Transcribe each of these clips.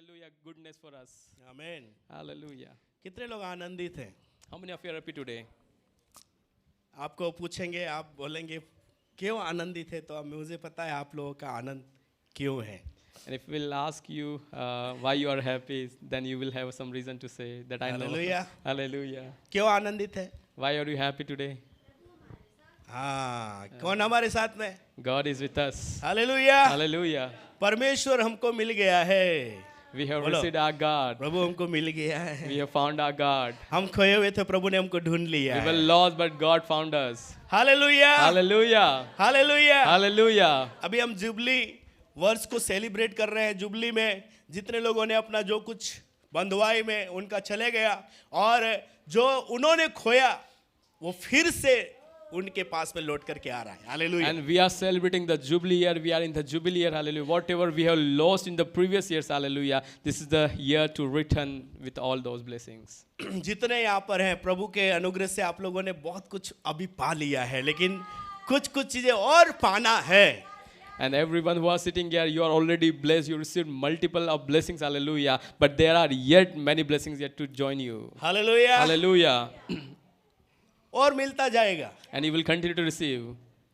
Hallelujah, goodness for us. आमीन। Hallelujah. कितने लोग आनंदित हैं? How many of you are happy today? आपको पूछेंगे, आप बोलेंगे क्यों आनंदित है, तो अब मुझे पता है आप लोगों का आनंद क्यों है। And if we'll ask you why you are happy, then you will have some reason to say that I know. Hallelujah. Hallelujah. क्यों आनंदित है? Why are you happy today? हाँ, कौन हमारे साथ में? God is with us. Hallelujah. Hallelujah. परमेश्वर हमको मिल गया है। We have बोलो। received our God. प्रभु हमको मिल गया है। We have found our God. हम खोए हुए थे, प्रभु ने हमको ढूंढ लिया We were है। lost, but God found us. Hallelujah. Hallelujah. Hallelujah. Hallelujah. अभी हम जुबली वर्ष को सेलिब्रेट कर रहे हैं। जुबली में जितने लोगों ने अपना जो कुछ बंधुआई में उनका चले गया, और जो उन्होंने खोया वो फिर से उनके पास में लौट करके आ रहा है। Hallelujah. And we are celebrating the Jubilee year. We are in the Jubilee year. Hallelujah. Whatever we have lost in the previous years. Hallelujah. This is the year to return with all those blessings. जितने यहाँ पर हैं, प्रभु के अनुग्रह से आप लोगों ने बहुत कुछ अभी पा लिया है, लेकिन कुछ कुछ चीजें और पाना है। And everyone who are sitting here, you are already blessed. You received multiple of blessings. Hallelujah. But there are yet many blessings yet to join you. Hallelujah. Hallelujah. और मिलता जाएगा, And you will continue to receive.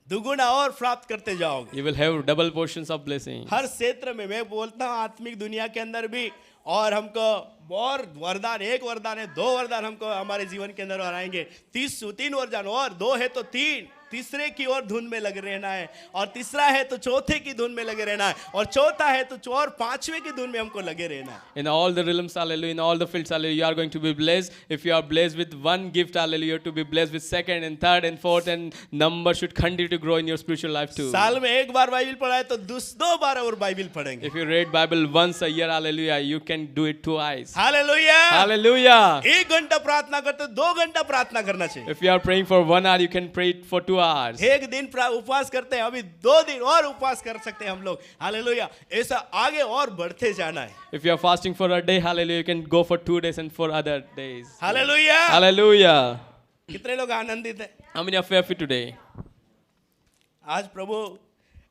दुगुना और प्राप्त करते जाओगे। You will have double portions of blessings. हर क्षेत्र में मैं बोलता हूँ, आत्मिक दुनिया के अंदर भी, और हमको और वरदान, एक वरदान है, दो वरदान हमको हमारे जीवन के अंदर और आएंगे। 3 वरदान, और 2 है तो 3, तीसरे की और धुन में लगे रहना है, और तीसरा है तो चौथे की धुन में लगे रहना है, और चौथा है तो और 5वें की धुन में हमको लगे रहना है। In all the realms, hallelujah, in all the fields, hallelujah, you are going to be blessed. If you are blessed with one gift, hallelujah, you are to be blessed with second and third and fourth, and number should continue to grow in your spiritual life too. साल में एक बार Bible पढ़ा है तो 2 बार और Bible पढ़ेंगे। If you read Bible once a year, hallelujah, you can do it twice. Hallelujah. Hallelujah. 1 घंटा प्रार्थना करते 2 घंटा प्रार्थना करना चाहिए। If you are praying for 1 hour, you can pray it for 2 hours. एक दिन उपवास करते हैं, अभी 2 दिन और उपवास कर सकते हैं हम लोग। हालेलुया। ऐसा आगे और बढ़ते जाना है। If you are fasting for a day, hallelujah, you can go for 2 days and for other days. Hallelujah. Hallelujah. कितने लोग आनंदित हैं? How many of you are happy today? आज प्रभु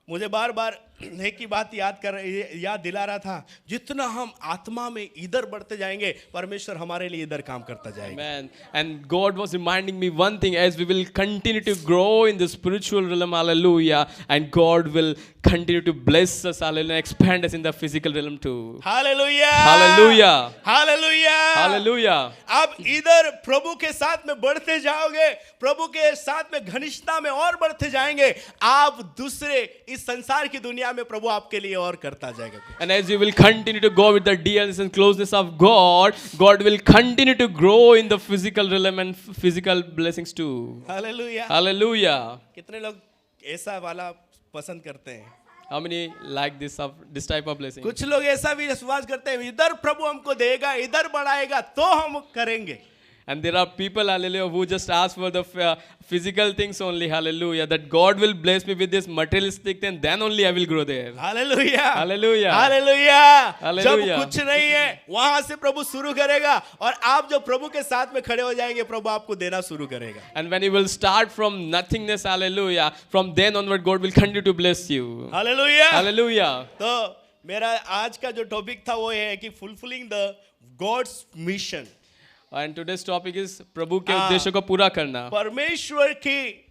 मुझे बार बार एक ही बात याद दिला रहा था, जितना हम आत्मा में इधर बढ़ते जाएंगे, परमेश्वर हमारे लिए इधर काम करता जाएगा। Amen. And God was reminding me one thing, as we will continue to grow in the spiritual realm, hallelujah, and God will continue to bless us, hallelujah, expand us in the physical realm too. Hallelujah. Hallelujah. Hallelujah. Hallelujah. आप इधर प्रभु के साथ में बढ़ते जाओगे, प्रभु के साथ में घनिष्ठता में और बढ़ते जाएंगे, आप दूसरे इस संसार की दुनिया में प्रभु आपके लिए और करता जाएगा। And as you will continue to go with the dearness and closeness of God, God will continue to grow in the physical realm and physical blessings too. Hallelujah. Hallelujah. कितने लोग ऐसा वाला पसंद करते हैं? How many like this type of blessing? कुछ लोग ऐसा भी विश्वास करते हैं, इधर प्रभु हमको देगा, इधर बढ़ाएगा तो हम करेंगे। And there are people, hallelujah, who just ask for the physical things only, hallelujah, that God will bless me with this materialistic thing, then only I will grow there. Hallelujah. Hallelujah. Hallelujah. जब Hallelujah. कुछ नहीं है, वहां से प्रभु शुरू करेगा, और आप जो प्रभु के साथ में खड़े हो जाएंगे, प्रभु आपको देना शुरू करेगा। And when you will start from nothingness, hallelujah, from then onward God will continue to bless you. Hallelujah. Hallelujah. तो मेरा आज का जो टॉपिक था वो है कि fulfilling the gods mission. And today's topic is प्रभु के उद्देश्य को पूरा करना. परमेश्वर की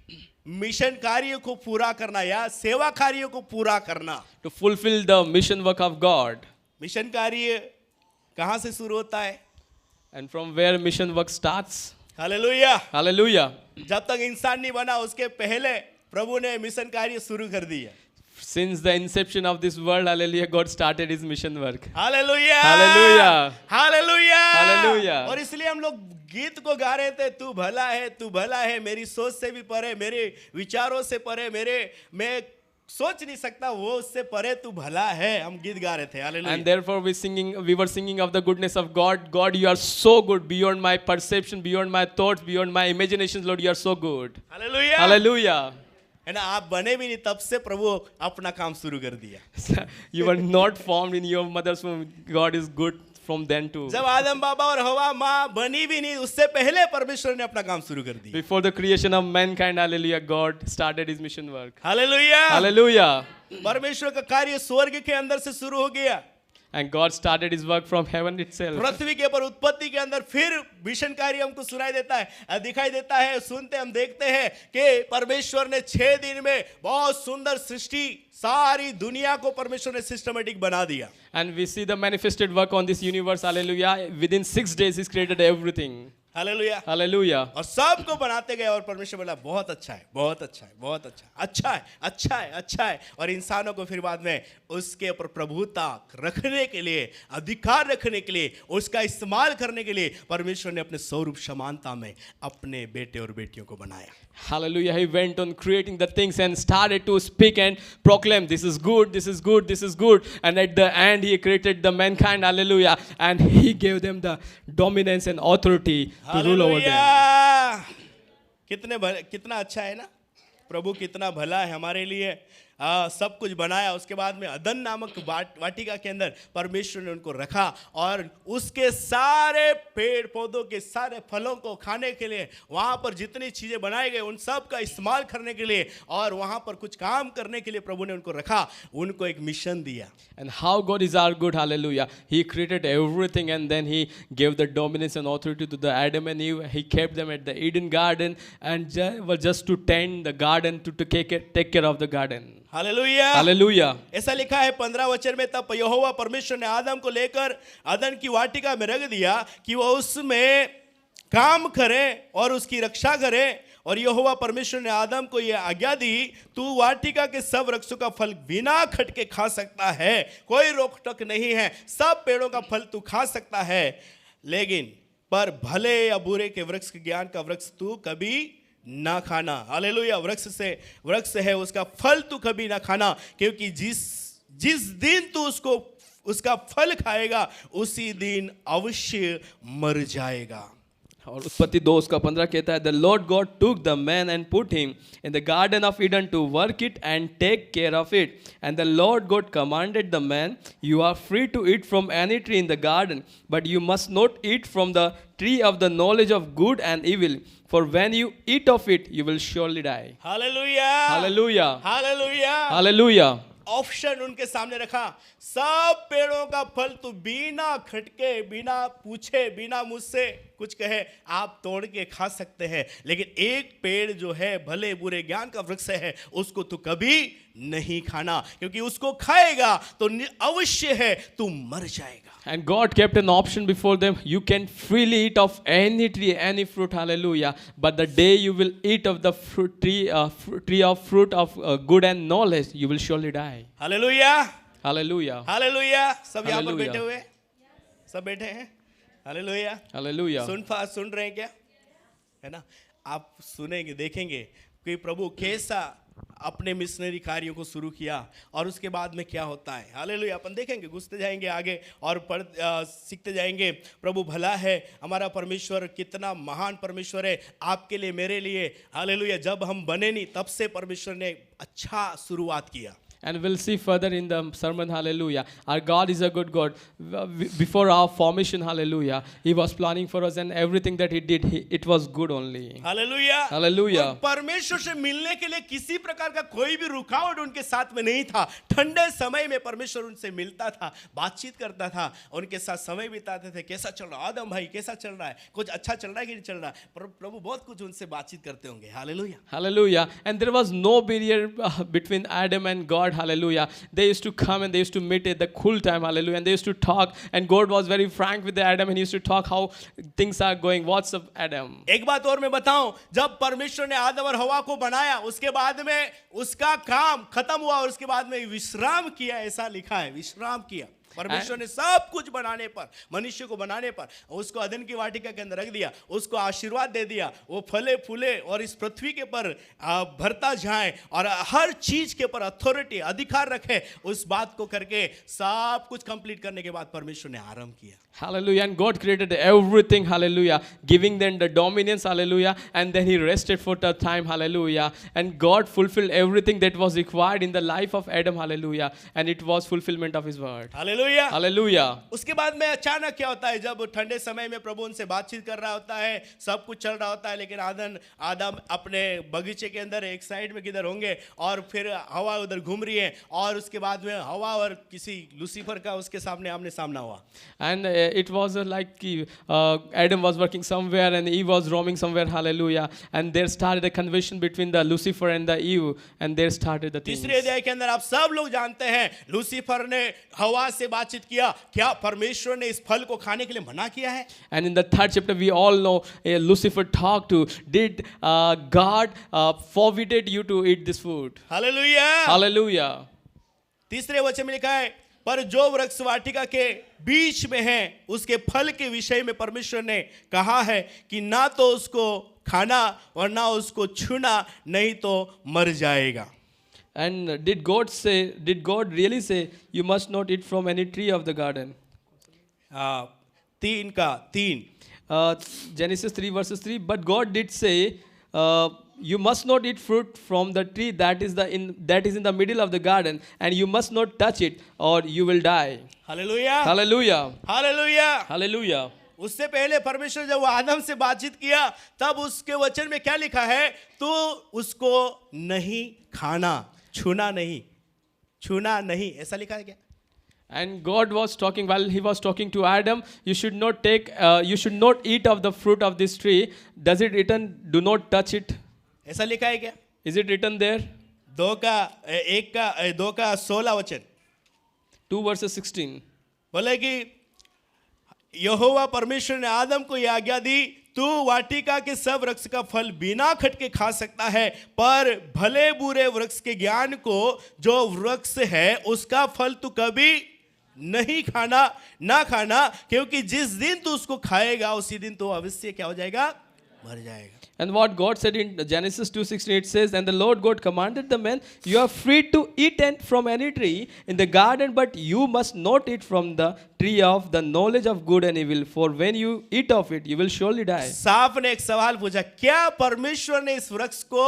मिशन कार्य को पूरा करना या सेवा कार्य को पूरा करना। To fulfill the mission work of God. Mission कार्य कहाँ से शुरू होता है? And from where mission work starts? Hallelujah. Hallelujah. जब तक इंसान नहीं बना उसके पहले प्रभु ने मिशन कार्य शुरू कर दिया। Since the inception of this world, hallelujah, God started his mission work. Hallelujah. Hallelujah. Hallelujah. Hallelujah. और इसलिए हम लोग गीत को गा रहे थे, तू भला है, तू भला है, मेरी सोच से भी परे, मेरे विचारों से परे, मैं सोच नहीं सकता वो उससे परे तू भला है, हम गीत गा रहे थे। Hallelujah. And therefore we were singing of the goodness of God. God, you are so good, beyond my perception, beyond my thoughts, beyond my imaginations, Lord, you are so good. Hallelujah. Hallelujah. है ना, आप बने भी नहीं तब से प्रभु अपना काम शुरू कर दिया। You were not formed in your mother's womb. God is good from then too. जब आदम बाबा और हवा माँ बनी भी नहीं, उससे पहले परमेश्वर ने अपना काम शुरू कर दिया। Before the creation of mankind, hallelujah, God started his mission work. Hallelujah. Hallelujah. परमेश्वर का कार्य स्वर्ग के अंदर से शुरू हो गया। And God started his work from heaven itself. पृथ्वी के ऊपर उत्पत्ति के अंदर फिर मिशन कार्य हमको सुनाई देता है, दिखाई देता है, सुनते हम देखते हैं कि परमेश्वर ने 6 दिन में बहुत सुंदर सृष्टि, सारी दुनिया को परमेश्वर ने सिस्टमेटिक बना दिया. And we see the manifested work on this universe. Hallelujah. Within 6 days, he's created everything. Hallelujah. Hallelujah. और सबको बनाते गए और परमेश्वर बोला बहुत अच्छा है, बहुत अच्छा है, बहुत अच्छा है, अच्छा है, अच्छा है, अच्छा है. और इंसानों को फिर बाद में उसके ऊपर प्रभुता रखने के लिए, अधिकार रखने के लिए, उसका इस्तेमाल करने के लिए परमेश्वर ने अपने स्वरूप समानता में अपने बेटे और बेटियों को बनाया. Hallelujah. He went on creating the things and started to speak and proclaim, this is good, this is good, this is good. And at the end, he created the mankind. Hallelujah. And he gave them the dominance and authority to rule over them. Hallelujah. कितना अच्छा है ना, प्रभु कितना भला है हमारे लिए. सब कुछ बनाया. उसके बाद में अदन नामक वाटिका के अंदर परमेश्वर ने उनको रखा और उसके सारे पेड़ पौधों के सारे फलों को खाने के लिए, वहाँ पर जितनी चीज़ें बनाई गई उन सब का इस्तेमाल करने के लिए और वहाँ पर कुछ काम करने के लिए प्रभु ने उनको रखा, उनको एक मिशन दिया. And how God is our good, hallelujah. He created everything and then he gave the dominance and authority to the Adam and Eve. He kept them at the Eden garden and just to tend the garden, to take care of the garden. Hallelujah. Hallelujah. ऐसा लिखा है 15 वचन में, तब यहोवा परमेश्वर ने आदम को लेकर अदन की वाटिका में रख दिया कि वह उसमें काम करे और उसकी रक्षा करे. और यहोवा परमेश्वर ने आदम को यह आज्ञा दी, तू वाटिका के सब वृक्षों का फल बिना खटके खा सकता है, कोई रोक टोक नहीं है, सब पेड़ों का फल तू खा सकता है, लेकिन पर भले या बुरे के वृक्ष के ज्ञान का वृक्ष तू कभी ना खाना. हालेलुया. वृक्ष है उसका फल तू कभी ना खाना, क्योंकि जिस दिन तू उसका फल खाएगा उसी दिन अवश्य मर जाएगा. और उत्पत्ति 2 उसका 15 कहता है, the Lord God took the man and put him in the garden of Eden to work it and take care of it. And the Lord God commanded the man, you are free to eat from any tree in the garden, but you must not eat from the tree of the knowledge of good and evil, for when you eat of it, you will surely die. Hallelujah. Hallelujah. Hallelujah. Hallelujah. Option उनके सामने रखा, सब पेड़ों का फल तू बिना खटके, बिना पूछे, बिना मुझसे कुछ कहे आप तोड़ के खा सकते हैं, लेकिन एक पेड़ जो है भले बुरे ज्ञान का वृक्ष है उसको तू कभी नहीं खाना, क्योंकि उसको खाएगा तो अवश्य है तू मर जाएगा. And God kept an option before them. You can freely eat of any tree, any fruit, hallelujah. But the day you will eat of the tree of fruit of good and knowledge, you will surely die. Hallelujah. Hallelujah. Hallelujah. सब यहाँ पर Hallelujah. बैठे हुए, सब बैठे हैं. Hallelujah. Hallelujah. सुन रहे हैं क्या, है ना? आप सुनेंगे, देखेंगे कि प्रभु कैसा अपने मिशनरी कार्यों को शुरू किया और उसके बाद में क्या होता है. हालेलुया. अपन देखेंगे, घुसते जाएंगे आगे और सीखते जाएंगे. प्रभु भला है, हमारा परमेश्वर कितना महान परमेश्वर है आपके लिए, मेरे लिए. हालेलुया. जब हम बने नहीं तब से परमेश्वर ने अच्छा शुरुआत किया. And we'll see further in the sermon, hallelujah. Our God is a good God. Before our formation, hallelujah, He was planning for us and everything that He did, it was good only. Hallelujah. Hallelujah. परमेश्वर से मिलने के लिए किसी प्रकार का कोई भी रुकावट उनके साथ में नहीं था. ठंडे समय में परमेश्वर उनसे मिलता था, बातचीत करता था, उनके साथ समय बिताते थे. कैसा चल रहा आदम भाई, कैसा चल रहा है, कुछ अच्छा चल रहा है कि नहीं चल रहा है. प्रभु बहुत कुछ उनसे बातचीत करते होंगे. Hallelujah. Hallelujah. And there was no barrier between Adam and God. Hallelujah. They used to come and they used to meet at the cool time. Hallelujah. And they used to talk. And God was very frank with the Adam and he used to talk how things are going. What's up, Adam? एक बात और मैं बताऊं, जब परमेश्वर ने आदम और हवा को बनाया उसके बाद में उसका काम खत्म हुआ और उसके बाद में विश्राम किया. ऐसा लिखा है, विश्राम किया. परमेश्वर ने सब कुछ बनाने पर, मनुष्य को बनाने पर उसको अदन की वाटिका के अंदर रख दिया, उसको आशीर्वाद दे दिया, वो फले फूले और इस पृथ्वी के पर भरता जाए और हर चीज के ऊपर अथॉरिटी, अधिकार रखे. उस बात को करके सब कुछ कंप्लीट करने के बाद परमेश्वर ने आरंभ किया. Hallelujah. And God created everything, hallelujah, giving them the dominance, hallelujah, and then He rested for the time, hallelujah. And God fulfilled everything that was required in the life of Adam, hallelujah, and it was fulfillment of His word. Hallelujah. Hallelujah. Hallelujah. उसके बाद में अचानक क्या होता है, जब ठंडे समय में प्रभु उनसे बातचीत कर रहा होता है, सब कुछ चल रहा होता है, लेकिन आदम अपने बगीचे के अंदर एक साइड में किधर होंगे और फिर हवा उधर घूम रही है, और उसके बाद में हवा और किसी लूसीफर का उसके सामने आमने सामना हुआ। And it was like Adam was working somewhere and Eve was roaming somewhere. Hallelujah. And there started a conversation between the Lucifer and the Eve, and there started the things. तीसरे अध्याय के अंदर आप सब लोग जानते हैं, लूसीफर ने हवा से बातचीत किया, क्या परमेश्वर ने इस फल को खाने के लिए मना किया है? And in the third chapter, we all know Lucifer talked to, did God forbidden you to eat this food? Hallelujah. Hallelujah. तीसरे वचन में लिखा है, पर जो वृक्ष वाटिका के बीच में है उसके फल के विषय में परमेश्वर ने कहा है कि ना तो उसको खाना और ना उसको छूना, नहीं तो मर जाएगा। And did God really say, you must not eat from any tree of the garden? 3:3 Genesis 3 verses 3. But God did say, you must not eat fruit from the tree that is in the middle of the garden, and you must not touch it, or you will die. Hallelujah, Hallelujah. Hallelujah. Hallelujah. उससे पहले परमेश्वर जब वो आदम से बातचीत किया, तब उसके वचन में क्या लिखा है, तो उसको नहीं खाना, छूना नहीं, ऐसा लिखा है क्या? And God was talking, while he was talking to Adam, you should not eat of the fruit of this tree. Does it written, do not touch it? ऐसा लिखा है क्या? Is it written there? 2:16 वचन 2 verses 16. बोले कि यहोवा परमेश्वर ने आदम को यह आज्ञा दी, तू वाटिका के सब वृक्ष का फल बिना खटके खा सकता है, पर भले बुरे वृक्ष के ज्ञान को जो वृक्ष है उसका फल तू कभी नहीं खाना, क्योंकि जिस दिन तू उसको खाएगा उसी दिन तो अवश्य क्या हो जाएगा, मर जाएगा। And what God said in Genesis 2:16, it says, and the Lord God commanded the man, you are free to eat from any tree in the garden, but you must not eat from the tree of the knowledge of good and evil, for when you eat of it, you will surely die. सांप ने एक सवाल पूछा, क्या परमेश्वर ने इस वृक्ष को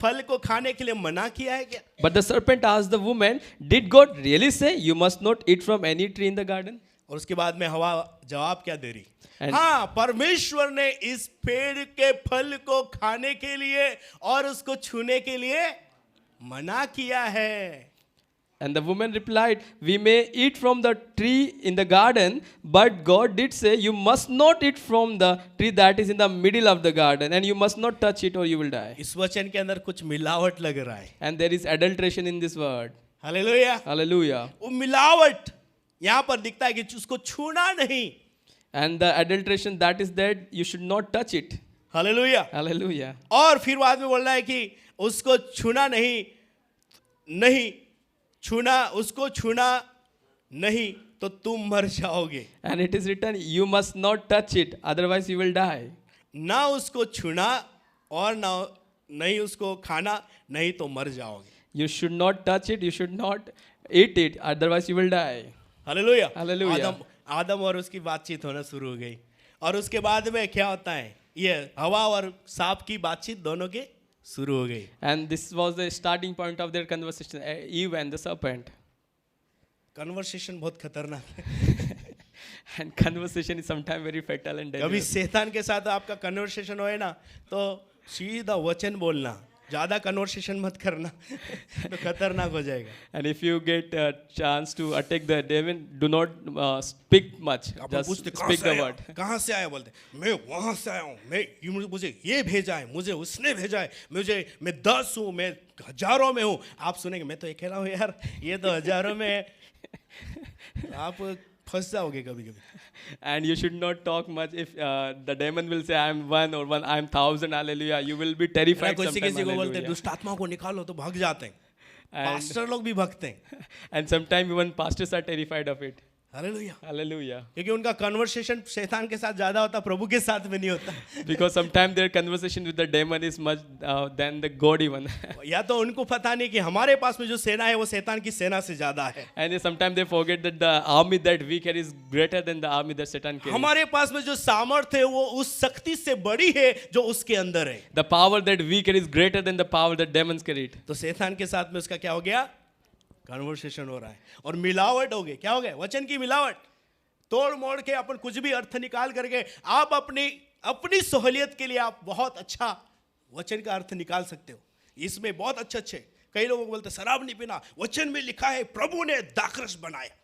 फल को खाने के लिए मना किया है क्या? But the serpent asked the woman, did God really say you must not eat from any tree in the garden? और उसके बाद में हवा जवाब क्या दे रही? And- हाँ, परमेश्वर ने इस पेड़ के फल को खाने के लिए और उसको छूने के लिए मना किया है। And the woman replied, we may eat from the tree in the garden, but God did say, you must not eat from the tree that is in the middle of the garden, and you must not touch it or you will die. इस वचन के अंदर कुछ मिलावट लग रहा है। And there is adulteration in this word. Hallelujah. Hallelujah. वो मिलावट यहाँ पर दिखता है कि उसको छूना नहीं। And the adulteration that is there, you should not touch it. Hallelujah. Hallelujah. और फिर बाद में बोल रहा है कि उसको छूना नहीं तो तुम मर जाओगे। And it is written, you must not touch it, otherwise you will die. ना उसको छूना और ना नहीं उसको खाना, नहीं तो मर जाओगे। You should not touch it, you should not eat it, otherwise you will die. Hallelujah. Hallelujah. आदम और उसकी बातचीत होना शुरू हो गई, और उसके बाद में क्या होता है, ये हवा और सांप की बातचीत दोनों के शुरू हो गई। And this was the starting point of their conversation, Eve and the serpent. Conversation बहुत खतरनाक है। And conversation is sometimes very fatal and कभी dangerous. शैतान के साथ आपका कन्वर्सेशन होए ना, तो सीधा वचन बोलना, ज्यादा कन्वर्सेशन मत करना, तो खतरनाक हो जाएगा। And if you get a chance to attack the devil, do not speak much. Upon Just पूछते speak the word. कहाँ से आया, बोलते मैं वहाँ से आया हूँ, मुझे ये भेजा है, मुझे उसने भेजा है, मैं 10 हूँ, मैं हजारों में हूँ। आप सुनेंगे मैं तो अकेला हूँ यार, ये तो हजारों में है। आप फंस जाओगे कभी कभी। And you should not talk much. If the demon will say, I am one, or one, I am 1,000, hallelujah, you will be terrified किसी sometimes, किसी को बोलते hallelujah. दुष्ट आत्माओं को निकालो तो भाग जाते हैं, And- पास्टर लोग भी भागते हैं। And sometimes even pastors are terrified of it. Hallelujah. Hallelujah. क्योंकि उनका कन्वर्सेशन शैतान के साथ ज्यादा होता, प्रभु के साथ में नहीं होता। Because sometimes their conversation with the demon is much than the God even. या तो उनको पता नहीं कि हमारे पास में जो सेना है वो शैतान की सेना से ज्यादा है। And sometimes they forget that the army that we carry is greater than the army that Satan carries. हमारे पास में जो सामर्थ्य है वो उस शक्ति से बड़ी है जो उसके अंदर है। The power that we carry is greater than the power that demons carry. तो शैतान के साथ में उसका क्या हो गया, कन्वर्सेशन हो रहा है और मिलावट हो गई। क्या हो गया? वचन की मिलावट। तोड़ मोड़ के अपन कुछ भी अर्थ निकाल करके आप अपनी सहूलियत के लिए आप बहुत अच्छा वचन का अर्थ निकाल सकते हो। इसमें बहुत अच्छे कई लोगों को बोलते शराब नहीं पीना, वचन में लिखा है प्रभु ने दाखरस बनाया।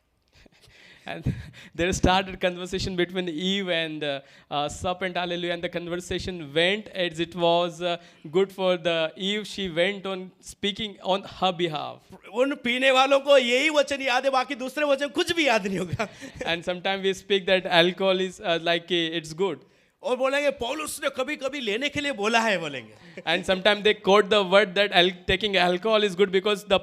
And there started conversation between Eve and serpent, hallelujah, and the conversation went as it was good for the Eve. She went on speaking on her behalf. उन पीने वालों को यही वचन याद है, बाकी दूसरे वचन कुछ भी याद नहीं होगा। And sometimes we speak that alcohol is it's good. और बोलेंगे पौलुस ने कभी कभी लेने के लिए बोला है, बोलेंगे। And sometimes they quote the word that taking alcohol is good because the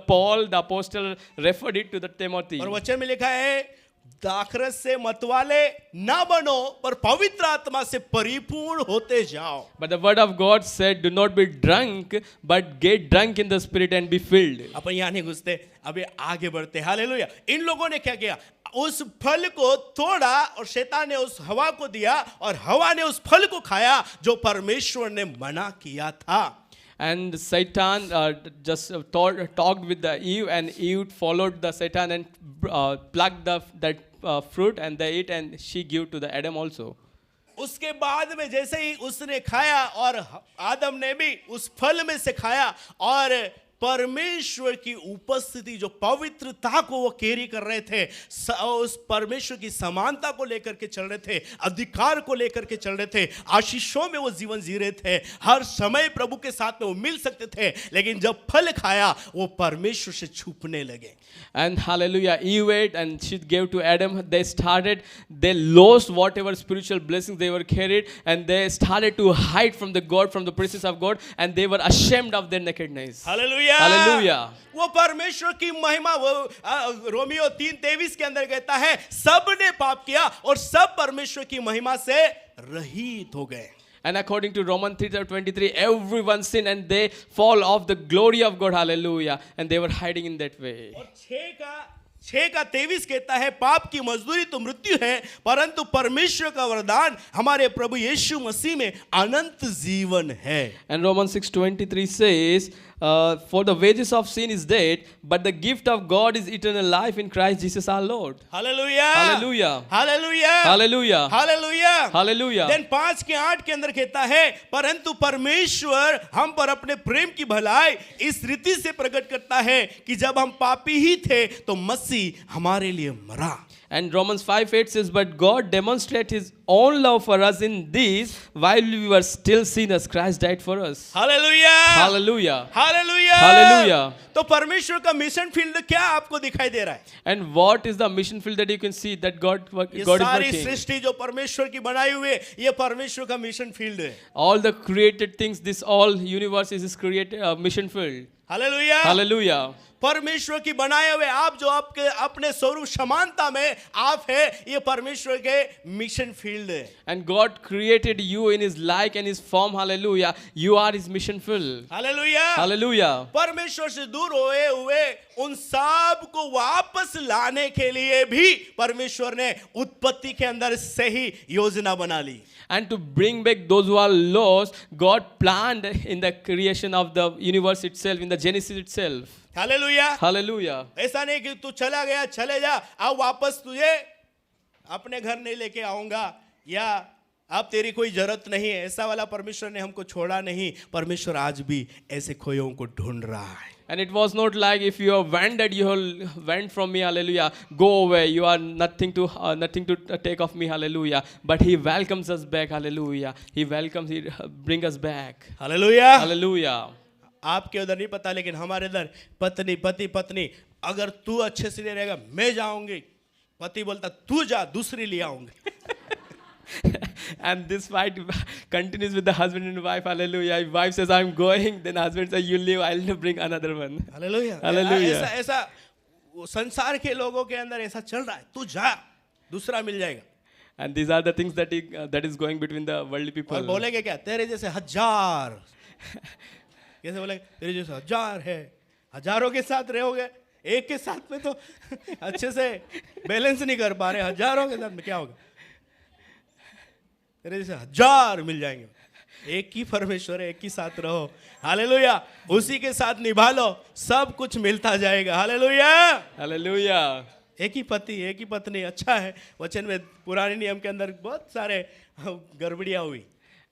apostle referred it to the Timothy. और वचन में लिखा है दाखरस से मतवाले ना बनो पर पवित्र आत्मा से परिपूर्ण होते जाओ। But the word of God said, do not be drunk, but get drunk in the spirit and be filled. अपन यहाँ नहीं घुसते, अभी आगे बढ़ते। हालेलुया। इन लोगों ने क्या किया? उस फल को तोड़ा और शैतान ने उस हवा को दिया और हवा ने उस फल को खाया जो परमेश्वर ने मना किया था। And Satan just talked with the Eve, and Eve followed the Satan and plucked that fruit, and they ate, and she gave to the Adam also. उसके बाद में जैसे ही उसने खाया और आदम ने भी उस फल में से खाया और परमेश्वर की उपस्थिति जो पवित्रता को वो कैरी कर रहे थे, उस परमेश्वर की समानता को लेकर के चल रहे थे, अधिकार को लेकर के चल रहे थे, आशीषों में वो जीवन जी रहे थे, हर समय प्रभु के साथ में वो मिल सकते थे, लेकिन जब फल खाया वो परमेश्वर से छुपने लगे। And hallelujah, Eve ate and she gave to Adam. They lost whatever spiritual blessings they were carried, and they started to hide from the God, from the presence of God, and they were ashamed of their nakedness. Hallelujah. Hallelujah. वो परमेश्वर की महिमा, वो Romeo 3:23 के अंदर कहता है सब ने पाप किया और सब परमेश्वर की महिमा से रहित हो गए। And according to Romans 3:23, everyone sinned and they fall off the glory of God. Hallelujah. And they were hiding in that way. और 6:23 कहता है पाप की मजदूरी तो मृत्यु है, परंतु परमेश्वर का वरदान हमारे प्रभु यीशु मसीह में अनंत जीवन है। And Romans 6:23 says, for the wages of sin is death, but the gift of God is eternal life in Christ Jesus our Lord. Hallelujah, Hallelujah. Hallelujah, Hallelujah. Hallelujah, Hallelujah. Then 5:8 के अंदर कहता है परंतु परमेश्वर हम पर अपने प्रेम की भलाई इस रीति से प्रकट करता है कि जब हम पापी ही थे तो मसीह हमारे लिए मरा। And Romans 5:8 says, but God demonstrated his own love for us in this, while we were still sinners, Christ died for us. Hallelujah, Hallelujah. Hallelujah, Hallelujah. तो परमेश्वर का मिशन फील्ड क्या आपको दिखाई दे रहा है? And what is the mission field that you can see that God ये is सारी working? सृष्टि जो परमेश्वर की बनाई हुई है, ये परमेश्वर का मिशन फील्ड है। All the created things, this all universe is his created mission field. Hallelujah, Hallelujah. परमेश्वर की बनाए हुए आप जो आपके अपने स्वरूप समानता में आप है, ये परमेश्वर के मिशन फील्ड है। And God created you in his like and his form. Hallelujah. You are his mission field. Hallelujah, Hallelujah. परमेश्वर से दूर हुए उन सब को वापस लाने के लिए भी परमेश्वर ने उत्पत्ति के अंदर से ही योजना बना ली। And to bring back those who are lost, God planned in the creation of the universe itself, in the Genesis itself. Hallelujah, Hallelujah. ऐसा नहीं कि तू चला गया चले जा, अब वापस तुझे अपने घर नहीं लेके आऊंगा या अब तेरी कोई जरूरत नहीं है, ऐसा वाला परमेश्वर ने हमको छोड़ा नहीं। परमेश्वर आज भी ऐसे खोयों को ढूंढ रहा है। And it was not like if you have went, you went from me, hallelujah, go away, you are nothing to take of me, hallelujah. But he welcomes us back, hallelujah. He bring us back. Hallelujah, Hallelujah. आपके उधर नहीं पता, लेकिन हमारे इधर पति अगर तू अच्छे से नहीं रहेगा मैं जाऊंगी, पति बोलता तू जा दूसरी ले आऊंगी। And this fight continues with the husband and wife. Hallelujah. If wife says I'm going, then husband says you leave, I'll bring another one. Hallelujah, Hallelujah. ऐसा संसार के लोगों के अंदर ऐसा चल रहा है, तू जा दूसरा मिल जाएगा। And these are the things that is going between the worldly people. और बोलेंगे क्या, तेरे जैसे हजार, कैसे बोलेंगे, तेरे जैसे हजार है, हजारों के साथ रहोगे, एक के साथ में तो अच्छे से बैलेंस नहीं कर पा रहे, हजारों के साथ में क्या होगा? तेरे जैसे हजार मिल जाएंगे। एक ही परमेश्वर है, एक ही साथ रहो। हालेलुया। उसी के साथ निभा लो, सब कुछ मिलता जाएगा। हालेलुया। Hallelujah. एक ही पति, एक ही पत्नी, अच्छा है। वचन में पुराने नियम के अंदर बहुत सारे गड़बड़ियां हुई।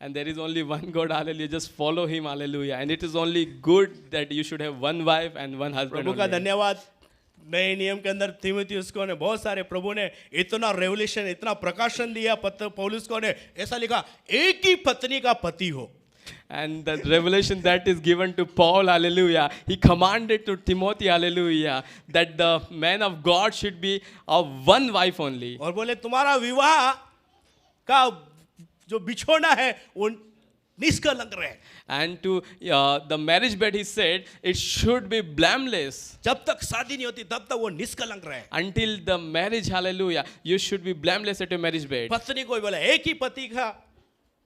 And there is only one God, hallelujah. Just follow him, hallelujah. And it is only good that you should have one wife and one husband. प्रभु का only. धन्यवाद। नए नियम के अंदर तीमुथियुस को ने बहुत सारे प्रभु ने इतना रेवोल्यूशन, इतना प्रकाशन दिया। पौलुस को ने ऐसा लिखा, एक ही पत्नी का पति हो। And the revelation that is given to Paul, hallelujah, he commanded to Timothy, hallelujah, that the man of God should be of one wife only. और बोले तुम्हारा विवाह का जो बिछोना है वो निष्कलंक रहे। And to the marriage bed, he said, it should be blameless. जब तक शादी नहीं होती तब तक वो निष्कलंक रहे। Until the marriage, hallelujah, you should be blameless at your marriage bed. पत्नी को भी बोला एक ही पति का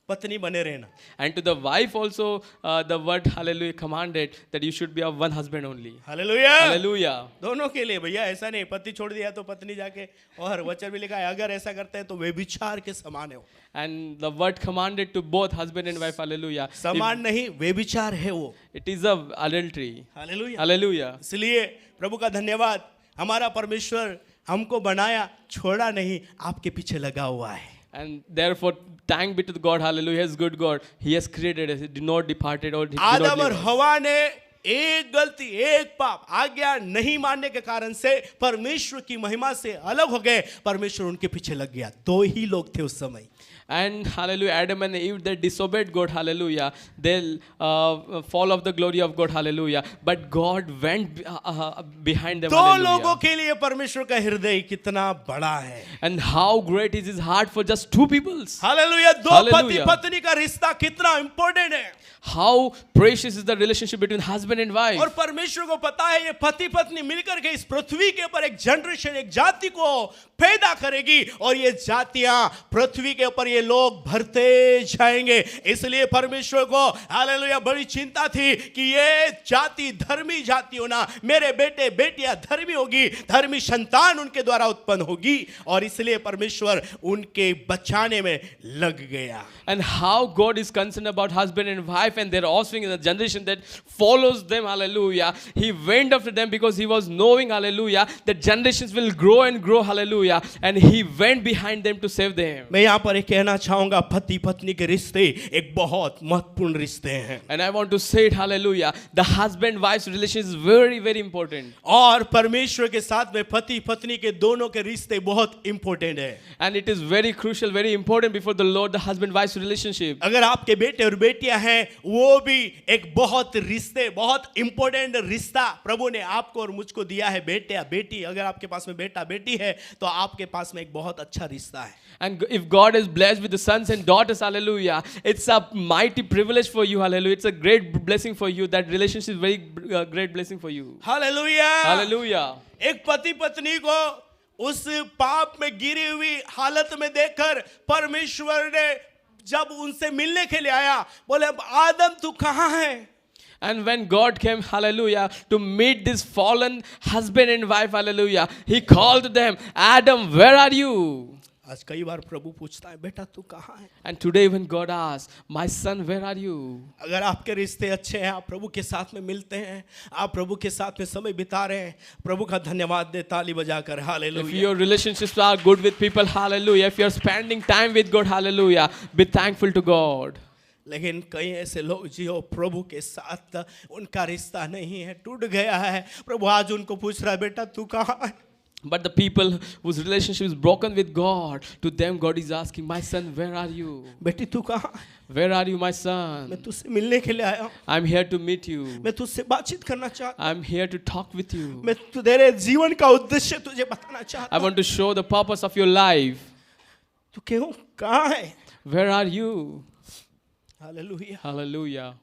पत्नी बने रहना। And to the wife also, the word hallelujah commanded that you should be of one husband only. Hallelujah. Hallelujah. दोनों के लिए भैया, ऐसा नहीं पति छोड़ दिया तो पत्नी जाके, और वचन भी लिखा है अगर ऐसा करते हैं तो व्यभिचार के समान है वो। And the word commanded to both husband and wife, hallelujah. समान नहीं, व्यभिचार है वो। It is of adultery. Hallelujah. Hallelujah. इसलिए प्रभु का धन्यवाद, हमारा परमेश्वर हमको बनाया, छोड़ा नहीं, आपके पीछे लगा हुआ है। And therefore, thank be to God, hallelujah, He is good God. He has created us. He did not departed or he did not आदम और leave us. हवा ने एक गलती, एक पाप, आज्ञा नहीं मानने के कारण से परमेश्वर की महिमा से अलग हो गए। परमेश्वर उनके पीछे लग गया। दो ही लोग थे उस समय। And hallelujah, Adam and Eve, they disobeyed God, hallelujah. They'll fall of the glory of God, hallelujah. But God went behind them, दो लोगों hallelujah. के लिए परमेश्वर का हृदय कितना बड़ा है। And how great is His heart for just two peoples. Hallelujah. दो पति Hallelujah. पत्नी का रिश्ता कितना इंपॉर्टेंट है। How precious is the relationship between husband and wife. और परमेश्वर को पता है ये पति पत्नी मिलकर के इस पृथ्वी के ऊपर एक जनरेशन, एक जाति को पैदा करेगी, और ये जातियां पृथ्वी के ऊपर ये लोग भरते जाएंगे। इसलिए परमेश्वर को हालेलुया बड़ी चिंता थी कि ये जाति धर्मी जाति होना, मेरे बेटे बेटियां धर्मी होगी, धर्मी संतान उनके द्वारा उत्पन्न होगी, और इसलिए परमेश्वर उनके बचाने में लग गया। And how God is concerned about husband and wife and their offspring in the generation that follows them, hallelujah. He went after them because He was knowing, hallelujah, that generations will grow and grow, hallelujah. And He went behind them to save them. मैं यहाँ पर एक कहना चाहूंगा, पति पत्नी के रिश्ते एक बहुत महत्वपूर्ण रिश्ते हैं। And I want to say it, hallelujah. The husband-wife's relation is very, very important. और परमेश्वर के साथ में पति पत्नी के दोनों के रिश्ते बहुत इंपॉर्टेंट है। And it is very crucial, very important before the Lord, the husband-wife's relationship. अगर आपके बेटे और बेटियां हैं, वो भी एक बहुत रिश्ते, बहुत इंपॉर्टेंट रिश्ता प्रभु ने आपको और मुझको दिया है। बेटे या बेटी, अगर आपके पास में बेटा बेटी है तो आपके पास में एक बहुत अच्छा रिश्ता है। And if God is blessed with the sons and daughters, hallelujah, it's a mighty privilege for you, hallelujah. It's a great blessing for you. That relationship is very great blessing for you. Hallelujah. Hallelujah. एक पति पत्नी को उस पाप में गिरी हुई हालत में देखकर परमेश्वर ने जब उनसे मिलने के लिए आया, बोले आदम तू कहाँ है? And when God came, hallelujah, to meet this fallen husband and wife, hallelujah, He called to them, Adam, where are you? आज कई बार प्रभु पूछता है, बेटा तू कहाँ है? And today when God asks, my son, where are you? अगर आपके रिश्ते अच्छे हैं, आप प्रभु के साथ में मिलते हैं, आप प्रभु के साथ में समय बिता रहे हैं, प्रभु का धन्यवाद दे ताली बजाकर। If hallelujah. your relationships are good with people, hallelujah, if you're spending time with God, hallelujah, be thankful to God. लेकिन कई ऐसे लोग जो प्रभु के साथ उनका रिश्ता नहीं है, टूट गया है। प्रभु आज उनको पूछ रहा है, बेटा तू कहाँ है? But the people whose relationship is broken with God, to them God is asking, my son, where are you? बेटी तू कहाँ है? Where are you, my मैं son? तुझसे मिलने के लिए आया हूँ, I'm here to meet you. मैं तुझसे बातचीत करना चाहता I'm here to talk with you. हूँ, मैं तेरे जीवन का उद्देश्य तुझे बताना चाहता I हूँ। want to show the purpose of your life. तू क्यों कहाँ है? Where are you? Hallelujah. Hallelujah.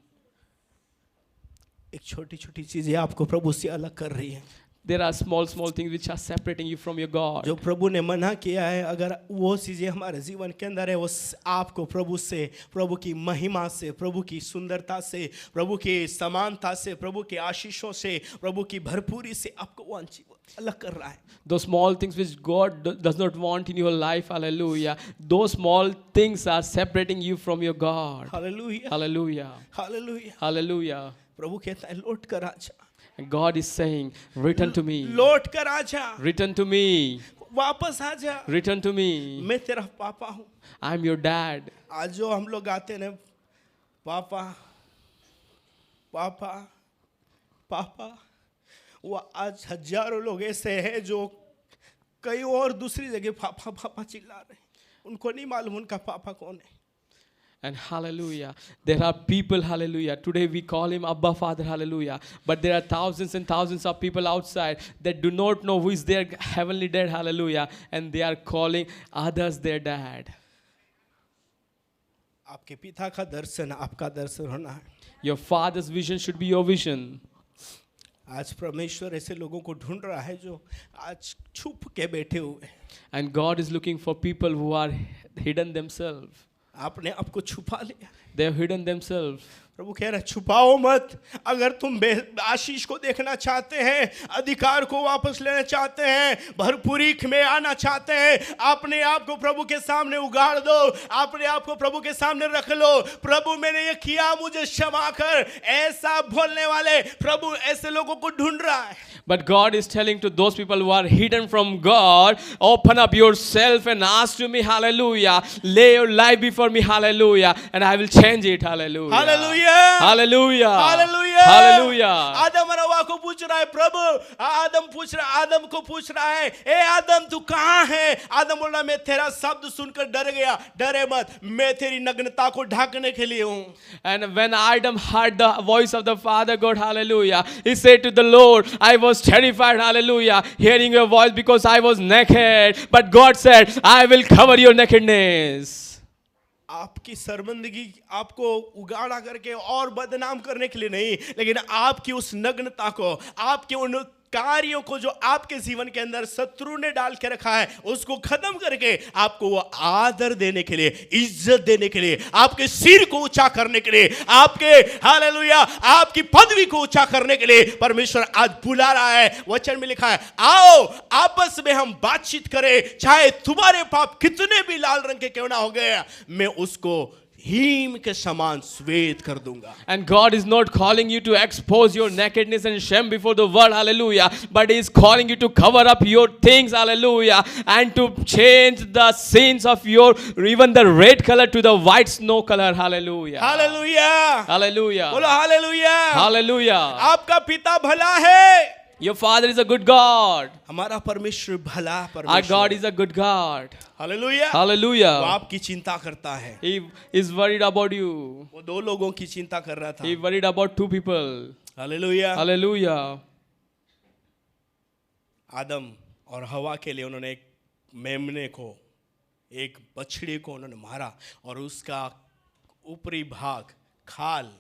एक छोटी छोटी चीजें आपको प्रभु से अलग कर रही है। There are small things which are separating you from your God. जो प्रभु ने मना किया है, अगर वो चीजें हमारे जीवन के अंदर है, वो आपको प्रभु से, प्रभु की महिमा से, प्रभु की सुंदरता से, प्रभु की समानता से, प्रभु की आशीषों से, प्रभु की भरपूरी से आपको वंचित। अलग कर रहा है. Those small things which God does not want in your life, hallelujah. Those small things are separating you from your God. Hallelujah, Hallelujah. Hallelujah. Hallelujah. प्रभु कहता है लौट कर आजा, And God is saying, return to me. लौट कर आजा, Return to me. वापस आजा. Return to me. मैं तेरा पापा हूँ. I'm your dad. आज जो हम लोग गाते हैं पापा पापा पापा, वो आज हजारों लोग ऐसे हैं जो कई और दूसरी जगह पापा पापा चिल्ला रहे हैं. उनको नहीं मालूम उनका पापा कौन है. And hallelujah, there are people, hallelujah, today we call him Abba Father, hallelujah, but there are thousands and thousands of people outside that do not know who is their heavenly dad, hallelujah, and they are calling others their dad. आपके पिता का दर्शन आपका दर्शन होना है. Your father's vision should be your vision. आज परमेश्वर ऐसे लोगों को ढूंढ रहा है जो आज छुप के बैठे हुए हैं. And God is looking for people who are hidden themselves. आपने आपको छुपा लिया. They have hidden themselves. प्रभु कह रहा है छुपाओ मत. अगर तुम आशीष को देखना चाहते हैं, अधिकार को वापस लेना चाहते हैं, भरपूरी में आना चाहते हैं, अपने आप को प्रभु के सामने उगाड़ दो, अपने आप को प्रभु के सामने रख लो. प्रभु मैंने ये किया, मुझे क्षमा कर. ऐसा बोलने वाले प्रभु ऐसे लोगों को ढूंढ रहा है. But God is telling to those people who are hidden from God, open up yourself and ask to me, hallelujah. Lay your life before me, hallelujah, and I will change it, hallelujah. Hallelujah, Hallelujah. Hallelujah. Hallelujah. आदम और हवा को पूछ रहा है प्रभु. आदम को पूछ रहा है, ए आदम तू कहाँ है. आदम बोल रहा है मैं तेरा शब्द सुनकर डर गया. डरे मत, मैं तेरी नग्नता को ढाकने के लिए हूँ. And when Adam heard the voice of the Father God, hallelujah, he said to the Lord, I was terrified, hallelujah, hearing your voice because I was naked. But God said, I will cover your nakedness. आपकी शर्मिंदगी आपको उगाड़ा करके और बदनाम करने के लिए नहीं, लेकिन आपकी उस नग्नता को, आपके उन कार्यों को जो आपके जीवन के अंदर शत्रु ने डाल के रखा है, उसको खत्म करके आपको वो आदर देने के लिए, इज्जत देने के लिए, आपके सिर को ऊंचा करने के लिए, आपके हालेलुया आपकी पदवी को ऊंचा करने के लिए परमेश्वर आज बुला रहा है. वचन में लिखा है, आओ आपस में हम बातचीत करें, चाहे तुम्हारे पाप कितने भी लाल रंग के क्यों ना हो गए, मैं उसको हिम के समान श्वेत कर दूंगा. And God is not calling you to expose your nakedness and shame before the world, hallelujah, but He is calling you to cover up your things, hallelujah, and to change the sins of your, even the red color to the white snow color, hallelujah. Hallelujah, Hallelujah. बोलो hallelujah. Hallelujah. आपका पिता भला है. Your Father is a good God. हमारा परमेश्वर भला Our परमेश्वर. God is a good God. Hallelujah. वो Hallelujah. आपकी चिंता करता है. He is worried about you. वो दो लोगों की चिंता कर रहा था. He worried about two people. Hallelujah. Hallelujah. आदम और हवा के लिए उन्होंने एक मेमने को, एक बछड़े को उन्होंने मारा और उसका ऊपरी भाग खाल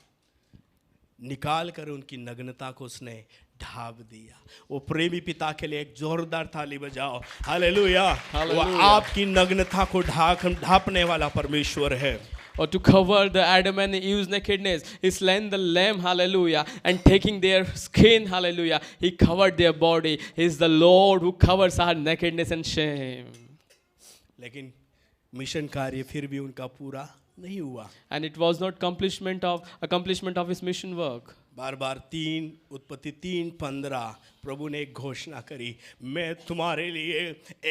निकाल कर उनकी नग्नता को उसने ढाप दिया. वो प्रेमी पिता के लिए एक जोरदार ताली बजाओ. हालेलुया. वो आपकी नग्नता को ढापने वाला परमेश्वर है. Or to cover the Adam and Eve's nakedness, He slain the lamb, hallelujah, and taking their skin, hallelujah, He covered their body. He is the Lord who covers our nakedness and shame. लेकिन mission कार्य फिर भी उनका पूरा नहीं हुआ. And it was not accomplishment of His mission work. बार बार उत्पत्ति 3:15 प्रभु ने एक घोषणा करी, मैं तुम्हारे लिए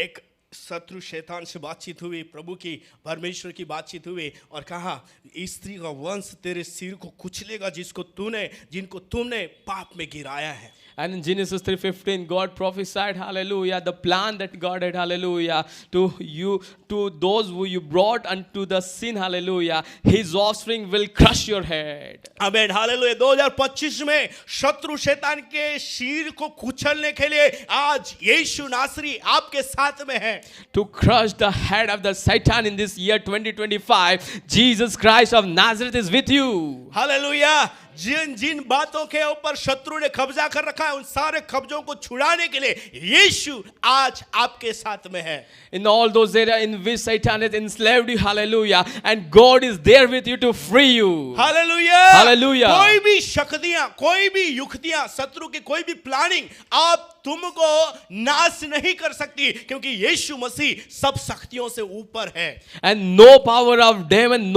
एक शत्रु शैतान से बातचीत हुई, प्रभु की परमेश्वर की बातचीत हुई और कहा स्त्री का वंश तेरे सिर को कुचलेगा जिनको तुमने पाप में गिराया है. And in Genesis 3:15, God prophesied, hallelujah, the plan that God had, hallelujah, to you, to those who you brought unto the sin, hallelujah, His offspring will crush your head. आमीन, हालेलुया. 2025 में शत्रु शैतान के सिर को कुचलने के लिए आज यीशु नासरी आपके साथ में है. To crush the head of the Satan in this year 2025, Jesus Christ of Nazareth is with you. Hallelujah. जिन जिन बातों के ऊपर शत्रु ने कब्जा कर रखा है, उन सारे कब्जों को छुड़ाने के लिए यीशु आज आपके साथ में है. In all those areas in which Satan has enslaved you, hallelujah, and God is there with you to free you. Hallelujah. Hallelujah. कोई भी शक्तियां, कोई भी युक्तियां, शत्रु की कोई भी प्लानिंग आप तुमको नाश नहीं कर सकती, क्योंकि यीशु मसीह सब शक्तियों से ऊपर है. And no power of demon,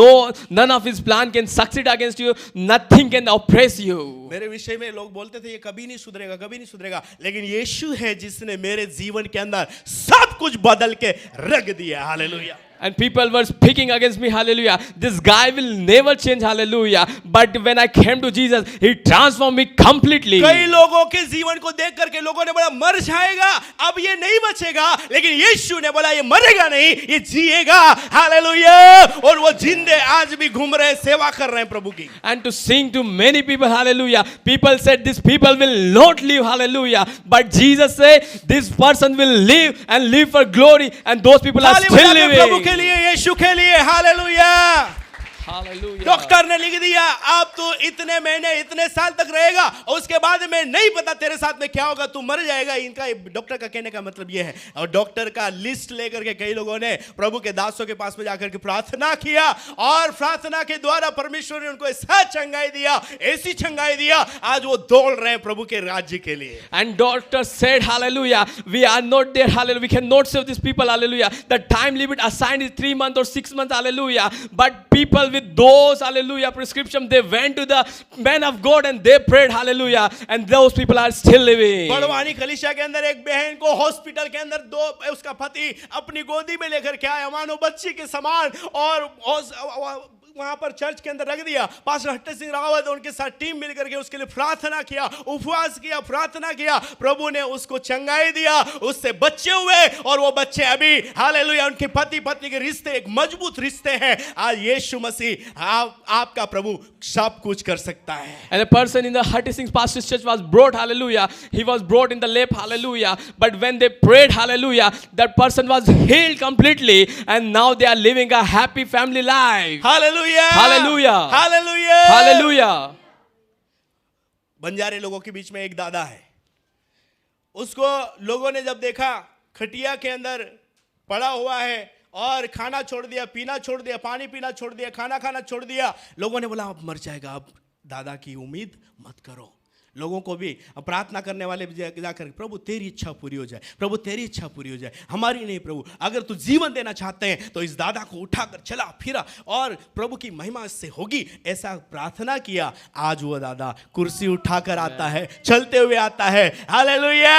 none of his plan can succeed against you. Nothing can oppress you. मेरे विषय में लोग बोलते थे ये कभी नहीं सुधरेगा, कभी नहीं सुधरेगा, लेकिन यीशु है जिसने मेरे जीवन के अंदर सब कुछ बदल के रख दिया. Hallelujah. And people were speaking against me, hallelujah. This guy will never change, hallelujah. But when I came to Jesus, he transformed me completely. कई लोगों के जीवन को देख करके लोगों ने बोला मर जाएगा, अब ये नहीं बचेगा, लेकिन यीशु ने बोला ये मरेगा नहीं, ये जिएगा. हालेलुया. और वो जिंदे आज भी घूम रहे हैं, सेवा कर रहे हैं प्रभु की. And to sing to many people, hallelujah. People said this people will not live, hallelujah. But Jesus said this person will live and live for glory. And those people are still Prabhu living. के लिए, यीशु के लिए. Hallelujah. Hallelujah. Doctor ने लिख दिया आप तो इतने महीने इतने साल तक रहेगा, और उसके बाद में नहीं पता तेरे साथ में क्या होगा, तू मर जाएगा. इनका डॉक्टर का कहने का मतलब ये है. और डॉक्टर का लिस्ट लेकर के कई लोगों ने प्रभु के दासों के पास में जाकर के प्रार्थना किया, और प्रार्थना के द्वारा परमेश्वर ने उनको ऐसा चंगाई दिया, ऐसी चंगाई दिया, आज वो दौड़ रहे हैं प्रभु के राज्य के लिए. And doctor said, hallelujah, we are not there, hallelujah. We cannot save these people, hallelujah. The time limit assigned is 3 months or 6 months, hallelujah. But people with those, hallelujah, prescription, they went to the man of God and they prayed, hallelujah. And those people are still living. Barwani कलीसिया के अंदर एक बहन को hospital के अंदर उसका पति अपनी गोदी में लेकर के आया, मानो बच्ची के समान, और वहां पर चर्च के अंदर रख दिया. पास्टर हट्टे सिंह रावत उनके साथ टीम मिलकर के उसके लिए प्रार्थना किया, उपवास किया, प्रार्थना किया. प्रभु ने उसको चंगाई दिया, उससे बच्चे हुए, और वो बच्चे अभी हालेलुया उनके पति पत्नी के रिश्ते एक मजबूत रिश्ते हैं. आज यीशु मसीह आपका प्रभु सब कुछ कर सकता है. And a person in the Hatti Singh pastor's church was brought, hallelujah. He was brought in the lap, hallelujah. But when they prayed, hallelujah, that person was healed completely, and now they are living a happy family life. Hallelujah. Hallelujah. Hallelujah. Hallelujah. बंजारे लोगों के बीच में एक दादा है, उसको लोगों ने जब देखा खटिया के अंदर पड़ा हुआ है, और खाना छोड़ दिया, पीना छोड़ दिया, पानी पीना छोड़ दिया, खाना खाना छोड़ दिया, लोगों ने बोला अब मर जाएगा, अब दादा की उम्मीद मत करो. लोगों को भी प्रार्थना करने वाले जाकर प्रभु तेरी इच्छा पूरी हो जाए, प्रभु तेरी इच्छा पूरी हो जाए, हमारी नहीं प्रभु, अगर तू जीवन देना चाहते हैं तो इस दादा को उठाकर चला फिरा और प्रभु की महिमा इससे होगी, ऐसा प्रार्थना किया. आज वो दादा कुर्सी उठाकर आता है, चलते हुए आता है. Hallelujah.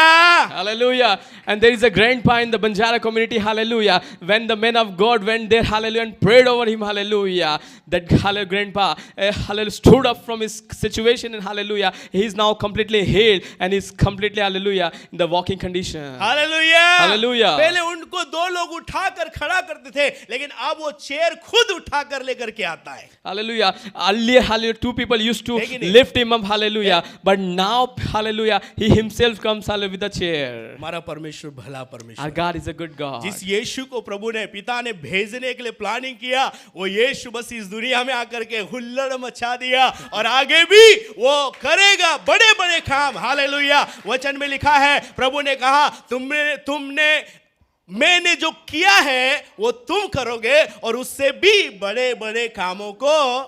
Hallelujah. And there is a grandpa in the Banjara community, hallelujah. When the men of God went there, hallelujah, and prayed over him, hallelujah, that hallelujah, grandpa hallelujah, stood up from his situation, and hallelujah, he is now completely healed and is completely, hallelujah, in the walking condition. Hallelujah. Hallelujah. पहले उनको 2 लोग उठाकर खड़ा करते थे, लेकिन अब वो चेयर खुद उठाकर लेकर के आता है. Hallelujah. Earlier, hallelujah, 2 people used to lift him up, hallelujah. But now, hallelujah, he himself comes, hallelujah, with a chair. हमारा परमेश्वर भला Our परमेश्वर. God is a good God. जिस यीशु को प्रभु ने पिता ने भेजने के लिए प्लानिंग किया, वो यीशु मसीह इस दुनिया में आकर के हुल्लड़ मचा दिया, और आगे भी वो करेगा बड़े बड़े काम. हालेलुया. वचन में लिखा है, प्रभु ने कहा तुमने मैंने जो किया है वो तुम करोगे, और उससे भी बड़े बड़े कामों को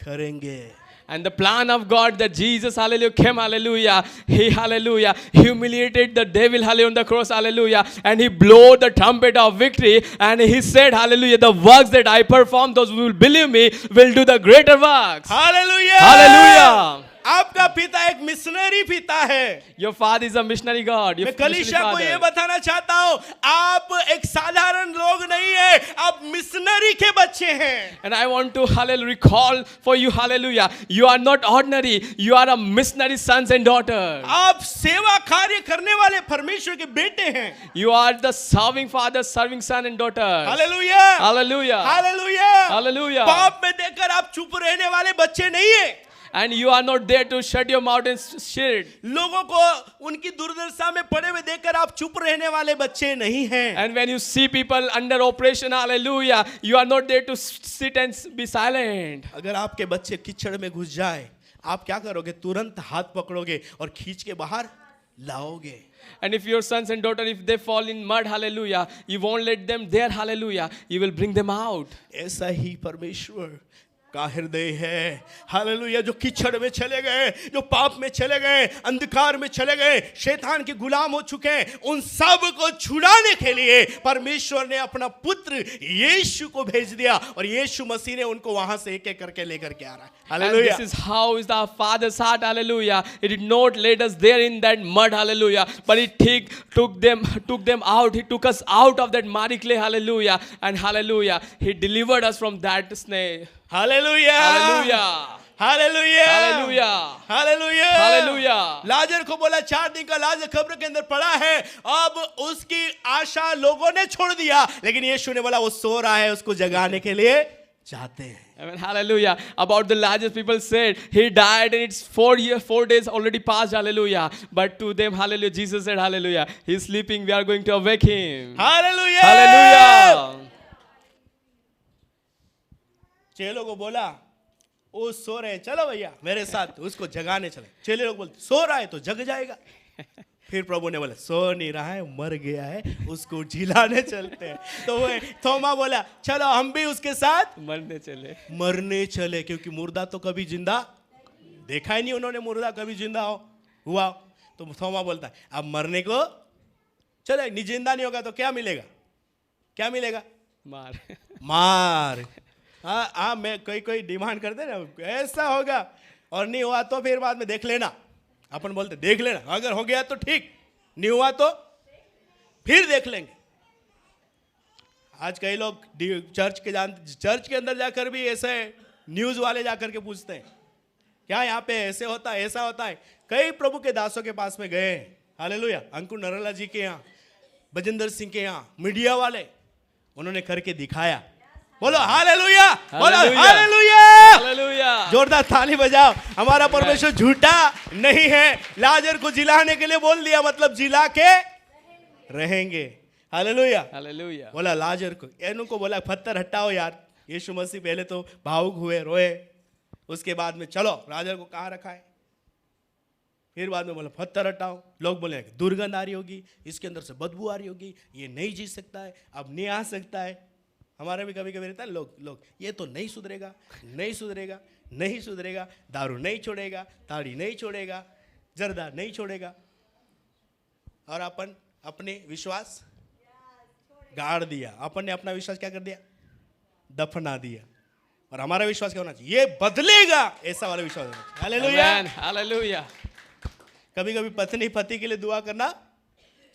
करेंगे. And the plan of God that Jesus, hallelujah, came, hallelujah. He, hallelujah, humiliated the devil, hallelujah, on the cross, hallelujah. And he blew the trumpet of victory. And he said, hallelujah, the works that I perform, those who will believe me will do the greater works. Hallelujah. Hallelujah. आपका पिता एक missionary पिता है. Your father is a missionary God. Your मैं कलीसिया को ये father. बताना चाहता हूँ, आप एक साधारण लोग नहीं है, आप मिशनरी के बच्चे हैं. And I want to, hallelujah, recall for you, hallelujah. You are not ordinary. You are a missionary sons and daughters. आप सेवा कार्य करने वाले परमेश्वर के बेटे हैं. You are the serving father, serving son and daughters. Hallelujah. Hallelujah. Hallelujah. Hallelujah. पाप में देखकर आप चुप रहने वाले बच्चे नहीं है. And you are not there to shut your mouth and shit. लोगों को उनकी दुर्दशा में पड़े हुए देखकर आप चुप रहने वाले बच्चे नहीं हैं. And when you see people under oppression, hallelujah, you are not there to sit and be silent. अगर आपके बच्चे कीचड़ में घुस जाए, आप क्या करोगे? तुरंत हाथ पकड़ोगे और खींच के बाहर लाओगे। And if your sons and daughters, if they fall in mud, hallelujah, you won't let them there, hallelujah. You will bring them out. ऐसा ही परमेश्वर का हृदय है, हालेलुया। जो कीचड़ में चले गए, जो पाप में चले गए, अंधकार में चले गए, शैतान के गुलाम हो चुके हैं, उन सब को छुड़ाने के लिए परमेश्वर ने अपना पुत्र यीशु को भेज दिया और यीशु मसीह ने उनको वहां से एक एक करके लेकर के आ रहा है। And hallelujah. this is how is the Father's heart, hallelujah. He did not let us there in that mud, hallelujah. But He took them out. He took us out of that muddy clay, hallelujah. And hallelujah, He delivered us from that snare. Hallelujah, Hallelujah. Hallelujah, Hallelujah. Hallelujah, Hallelujah. लाजर को बोला 4 दिन का लाजर कब्र के अंदर पड़ा है, अब उसकी आशा लोगों ने छोड़ दिया, लेकिन यीशु ने बोला वो सो रहा है, उसको जगाने के लिए जाते हैं। Amen. Hallelujah. About the largest people said he died and it's 4 days already passed. Hallelujah. But to them, hallelujah, Jesus said, hallelujah, he's sleeping. We are going to awake him. Hallelujah, Hallelujah. चेलों को बोला वो सो रहे हैं, चलो भैया मेरे साथ उसको जगाने चले। चेले लोग बोलते सो रहा है तो जग जाएगा। फिर प्रभु ने बोला सो नहीं रहा है, मर गया है, उसको जिलाने चलते हैं। तो वो थोमा बोला चलो हम भी उसके साथ मरने चले, क्योंकि मुर्दा तो कभी जिंदा देखा ही नहीं उन्होंने, मुर्दा कभी जिंदा हुआ। तो थोमा बोलता है अब मरने को चले, नहीं जिंदा नहीं होगा तो क्या मिलेगा? क्या मिलेगा? मार। हाँ मैं कोई डिमांड करते ना ऐसा होगा, और नहीं हुआ तो फिर बाद में देख लेना। अपन बोलते देख लेना, अगर हो गया तो ठीक, नहीं हुआ तो फिर देख लेंगे। आज कई लोग चर्च के अंदर जाकर भी ऐसे न्यूज वाले जाकर के पूछते हैं क्या यहाँ पे ऐसे होता है, ऐसा होता है। कई प्रभु के दासों के पास में गए हैं, हालेलुया, अंकुर नरला जी के यहाँ, बजिंदर सिंह के यहाँ, मीडिया वाले, उन्होंने करके दिखाया। बोलो हालेलुया, बोलो हालेलुया, हालेलुया। जोरदार ताली बजाओ। हमारा परमेश्वर झूठा नहीं है, लाजर को जिलाने के लिए बोल दिया, मतलब जिला के रहेंगे। Hallelujah, hallelujah. बोला लाजर को, इनको बोला पत्थर हटाओ यार। यीशु मसीह पहले तो भावुक हुए, रोए, उसके बाद में चलो लाजर को कहाँ रखा है, फिर बाद में बोला पत्थर हटाओ। लोग बोले दुर्गंध आ रही होगी, इसके अंदर से बदबू आ रही होगी, ये नहीं जी सकता है, अब नहीं आ सकता है। हमारा भी कभी कभी रहता है, लोग ये तो नहीं सुधरेगा, नहीं सुधरेगा, नहीं सुधरेगा, दारू नहीं छोड़ेगा, ताड़ी नहीं छोड़ेगा, जर्दा नहीं छोड़ेगा, और अपन अपने विश्वास गाड़ दिया। अपन ने अपना विश्वास क्या कर दिया? दफना दिया। और हमारा विश्वास क्या होना चाहिए? ये बदलेगा, ऐसा वाला विश्वास होना चाहिए। Hallelujah, hallelujah. कभी कभी पत्नी पति के लिए दुआ करना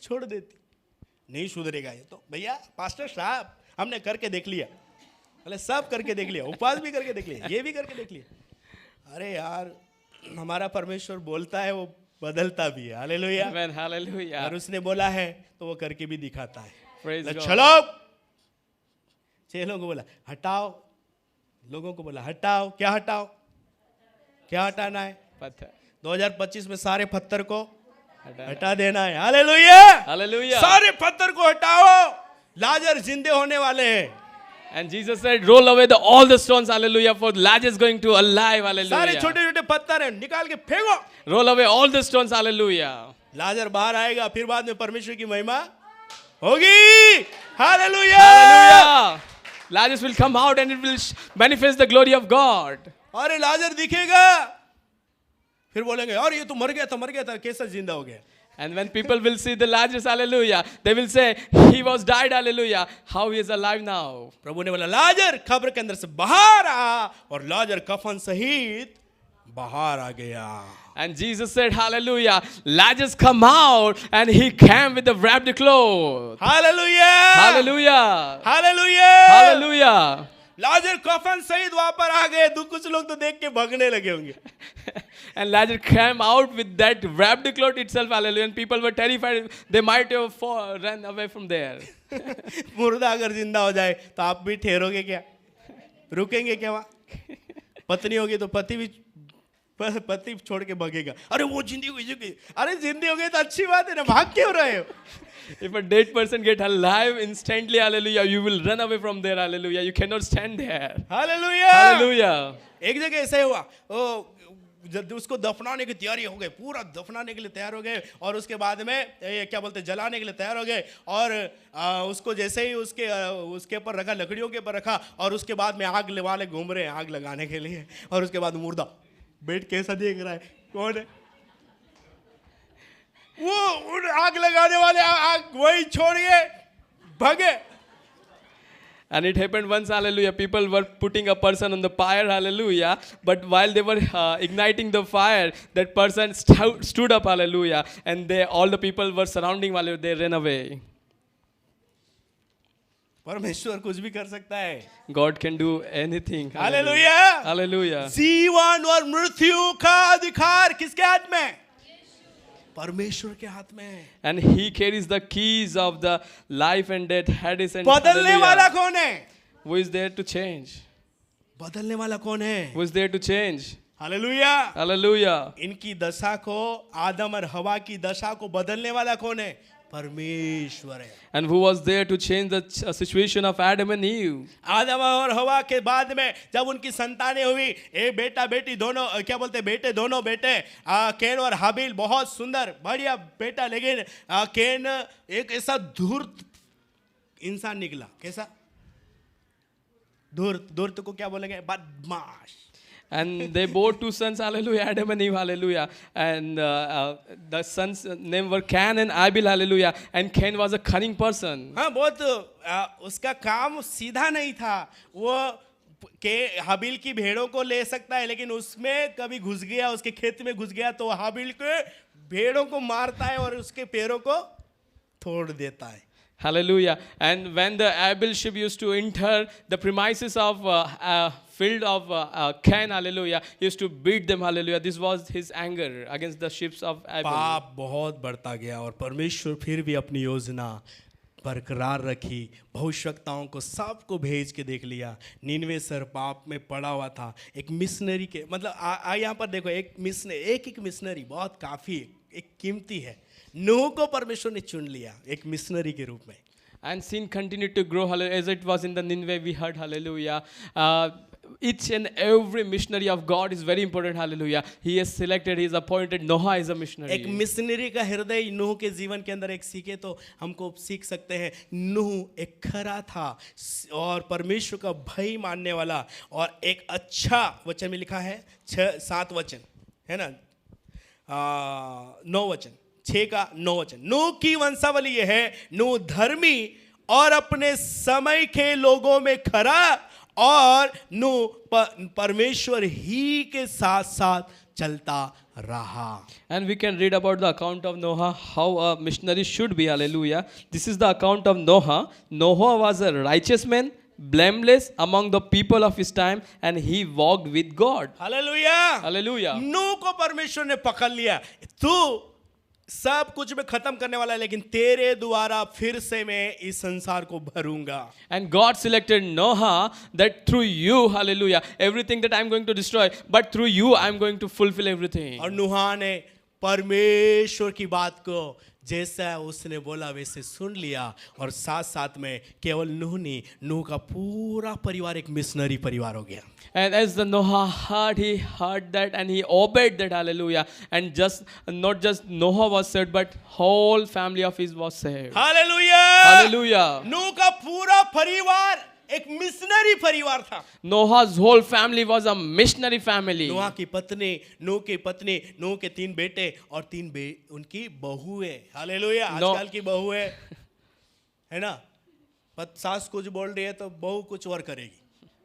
छोड़ देती, नहीं सुधरेगा ये तो। भैया पास्टर साहब हमने करके देख लिया, अरे सब करके देख लिया, उपवास भी करके देख लिया, ये भी करके देख लिया। अरे यार हमारा परमेश्वर बोलता है, वो बदलता भी है। Hallelujah, hallelujah. और उसने बोला है तो वो करके भी दिखाता है। Praise God. चलो चेलों को बोला हटाओ, लोगों को बोला हटाओ। क्या हटाओ? क्या हटाना है? पत्थर। 2025 में सारे पत्थर को हटा देना है। Hallelujah, hallelujah. सारे पत्थर को हटाओ, लाजर जिंदे होने वाले हैं। And Jesus said, roll away all the stones, hallelujah, for Lazarus is going to alive, hallelujah. सारे छोटे छोटे पत्थर हैं, निकाल के फेंको। Roll away all the stones, hallelujah. लाजर बाहर आएगा, फिर बाद में परमेश्वर की महिमा होगी। Hallelujah, Hallelujah. Lazarus will come out and it will manifest the glory of God. अरे लाजर दिखेगा, फिर बोलेंगे और ये तो मर गया था, कैसा जिंदा हो गया? And when people will see the Lazarus, hallelujah, they will say, he was died, hallelujah, how he is alive now. प्रभु ने बोला लाजर कब्र के अंदर से बाहर आ, और लाजर कफन सहित बाहर आ गया। And Jesus said, hallelujah, Lazarus come out and he came with the wrapped cloth. Hallelujah, Hallelujah. Hallelujah, Hallelujah. लाजर कफन सहित वहां पर आ गए। कुछ लोग तो देख के भागने लगे होंगे। And Lazarus came out with that wrapped cloth itself, hallelujah, and people were terrified. They might have run away from there. मुर्दा अगर जिंदा हो जाए तो आप भी ठहरोगे क्या? रुकेंगे क्या वहाँ? पत्नी होगी तो पति छोड़ के भागेगा। अरे वो जिंदी हो गई, अरे जिंदी हो गई तो अच्छी बात है ना, भाग क्यों रहे हो? If a dead person get alive instantly, hallelujah, you will run away from there, hallelujah. You cannot stand there. Hallelujah, Hallelujah. एक जगह ऐसा ही हुआ, जब उसको दफनाने की तैयारी हो गई, पूरा दफनाने के लिए तैयार हो गए, और उसके बाद में क्या बोलते हैं, जलाने के लिए तैयार हो गए, और उसको जैसे ही उसके ऊपर रखा, लकड़ियों के ऊपर रखा, और उसके बाद में आग वाले घूम रहे हैं आग लगाने के लिए, और उसके बाद मुर्दा बैठ कैसा देख रहा है, कौन है वो, उन आग लगाने वाले आग वही छोड़ के भागे। And it happened once, hallelujah. People were putting a person on the fire, hallelujah. But while they were igniting the fire, that person stood up, hallelujah. And all the people were surrounding, hallelujah. They ran away. परमेश्वर कुछ भी कर सकता है। God can do anything. Hallelujah. Hallelujah. जीवन और मृत्यु का अधिकार किसके हाथ में? परमेश्वर के हाथ में है। And he carries the keys of the life and death, Hades and बदलने वाला कौन है? Who is there to change? बदलने वाला कौन है? Who is there to change? Hallelujah. Hallelujah. इनकी दशा को, आदम और हवा की दशा को बदलने वाला कौन है? परमेश्वर है। And who was there to change the situation of Adam and Eve? आदम और हवा के बाद में जब उनकी संतानें हुई, एक बेटा बेटी दोनों, क्या बोलते बेटे, दोनों बेटे, कैन और हाबिल, बहुत सुंदर बढ़िया बेटा, लेकिन कैन एक ऐसा धूर्त इंसान निकला। कैसा धूर्त? धूर्त को क्या बोलेंगे? बदमाश। And they bore two sons, hallelujah, Adam and Eve, hallelujah. And the sons' name were Cain and Abel, hallelujah. And Cain was a cunning person. हाँ, बहुत उसका काम सीधा नहीं था। वो के हाबिल की भेड़ों को ले सकता है, लेकिन उसमें कभी घुस गया, उसके खेत में घुस गया, तो हाबिल के भेड़ों को मारता है और उसके पैरों को तोड़ देता है। Hallelujah. And when the Abel sheep used to enter the premises of field of Cain, hallelujah, he used to beat them, hallelujah. This was his anger against the sheep of Abel. पाप बहुत बढ़ता गया, और परमेश्वर फिर भी अपनी योजना बरकरार रखी। भविष्यवक्ताओं को सबको भेज के देख लिया। निनवे सर पाप में पड़ा हुआ था। एक मिशनरी के मतलब यहाँ पर देखो, एक मिशनरी बहुत काफ़ी एक कीमती है। नूह को परमेश्वर ने चुन लिया एक मिशनरी के रूप में। And sin continued to grow, hallelujah, as it was in the Nineveh, we heard, hallelujah. Each and every missionary of God is very important, hallelujah. He is selected, he is appointed. Noah is a missionary. एक missionary का हृदय नूह के जीवन के अंदर एक सीखे तो हमको सीख सकते हैं। नूह एक खरा था और परमेश्वर का भय मानने वाला, और एक अच्छा वचन में लिखा है 6-7 वचन है ना, 9 वचन, 6 का 9 वचन। नूह की वंशावली ये है, नूह धर्मी और अपने समय के लोगों में खरा, और नूह परमेश्वर ही के साथ साथ चलता रहा। And we can read about the account of Noah, how a missionary should be, hallelujah. This is the account of Noah. Noah was a righteous man, blameless among the people of his time, and he walked with God. Hallelujah, Hallelujah. नूह को परमेश्वर ने पकड़ लिया। तू सब कुछ में खत्म करने वाला है, लेकिन तेरे द्वारा फिर से मैं इस संसार को भरूंगा। And God selected Noah that through you, hallelujah, everything that I'm going to destroy, but through you I'm going to fulfill everything. और नूह ने परमेश्वर की बात को जैसा उसने बोला वैसे सुन लिया, और साथ साथ में केवल नूह नहीं, नूह का पूरा परिवार एक मिशनरी परिवार हो गया। And as the Noah heard, he heard that and he obeyed that, hallelujah. And not just Noah was saved, but whole family of his was saved. Hallelujah, Hallelujah. नूह का पूरा परिवार एक मिशनरी परिवार था। Noah's whole family was a missionary family. नूह की पत्नी, नूह के 3 बेटे और 3 उनकी बहुएं। हालेलुया, आजकल की बहुएं है ना, सास कुछ बोल रही है तो बहू कुछ और करेगी,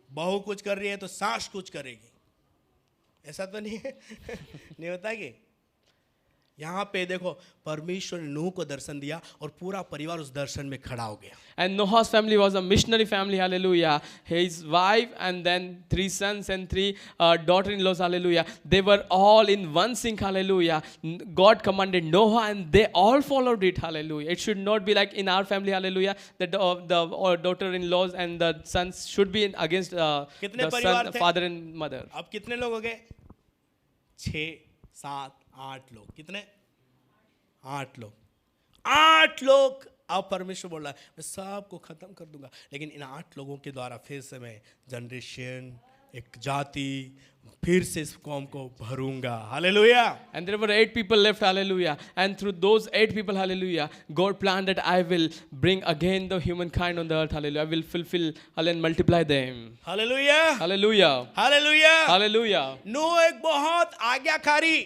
बहू कुछ कर रही है तो सास कुछ करेगी। ऐसा तो नहीं है नहीं होता कि यहाँ पे देखो परमेश्वर ने नूह को दर्शन दिया और पूरा परिवार उस दर्शन में खड़ा हो गया। And Noah's family was a missionary family, hallelujah. His wife and then 3 sons and 3 daughter-in-laws, hallelujah. They were all in one sync, hallelujah. God commanded Noah and they all followed it, hallelujah. It should not be like in our family, hallelujah, that the daughter-in-laws and the sons should be against the son, father and mother. अब कितने लोग हो गए? 6, 7, 8 लोग। कितने? 8 लोग। 8 लोग। अब परमेश्वर बोल रहा है मैं सबको खत्म कर दूंगा, लेकिन इन 8 लोगों के द्वारा फिर से मैं जनरेशन एक जाति फिर से इस कौम को भरूंगा। Hallelujah. And there were 8 people left, hallelujah. And through those 8 people, hallelujah, God planned that I will bring again the humankind on the earth, hallelujah. I will fulfill, hallelujah, and multiply them. Hallelujah, Hallelujah. Hallelujah. Hallelujah. नूह एक बहुत आज्ञाकारी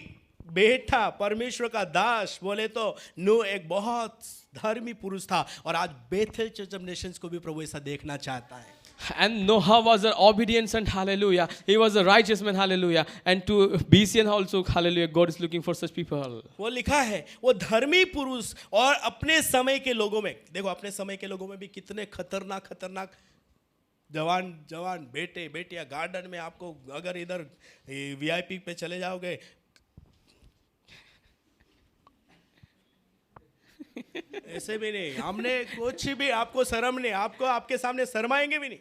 बेटा, परमेश्वर का दास बोले तो नूह एक बहुत धर्मी पुरुष था, और आज बेथेल चर्च ऑफ नेशंस को भी प्रभु ऐसा देखना चाहता है। And Noah was an obedient son, hallelujah. He was a righteous man, hallelujah. And to BCN also, hallelujah, God is looking for such people. वो लिखा है वो धर्मी पुरुष, और अपने समय के लोगों में देखो, अपने समय के लोगों में भी कितने खतरनाक खतरनाक जवान जवान बेटे बेटियां, गार्डन में आपको अगर इधर वीआईपी पे चले जाओगे, ऐसे भी नहीं, हमने कुछ भी आपको शर्म नहीं, आपको आपके सामने शर्माएंगे भी नहीं।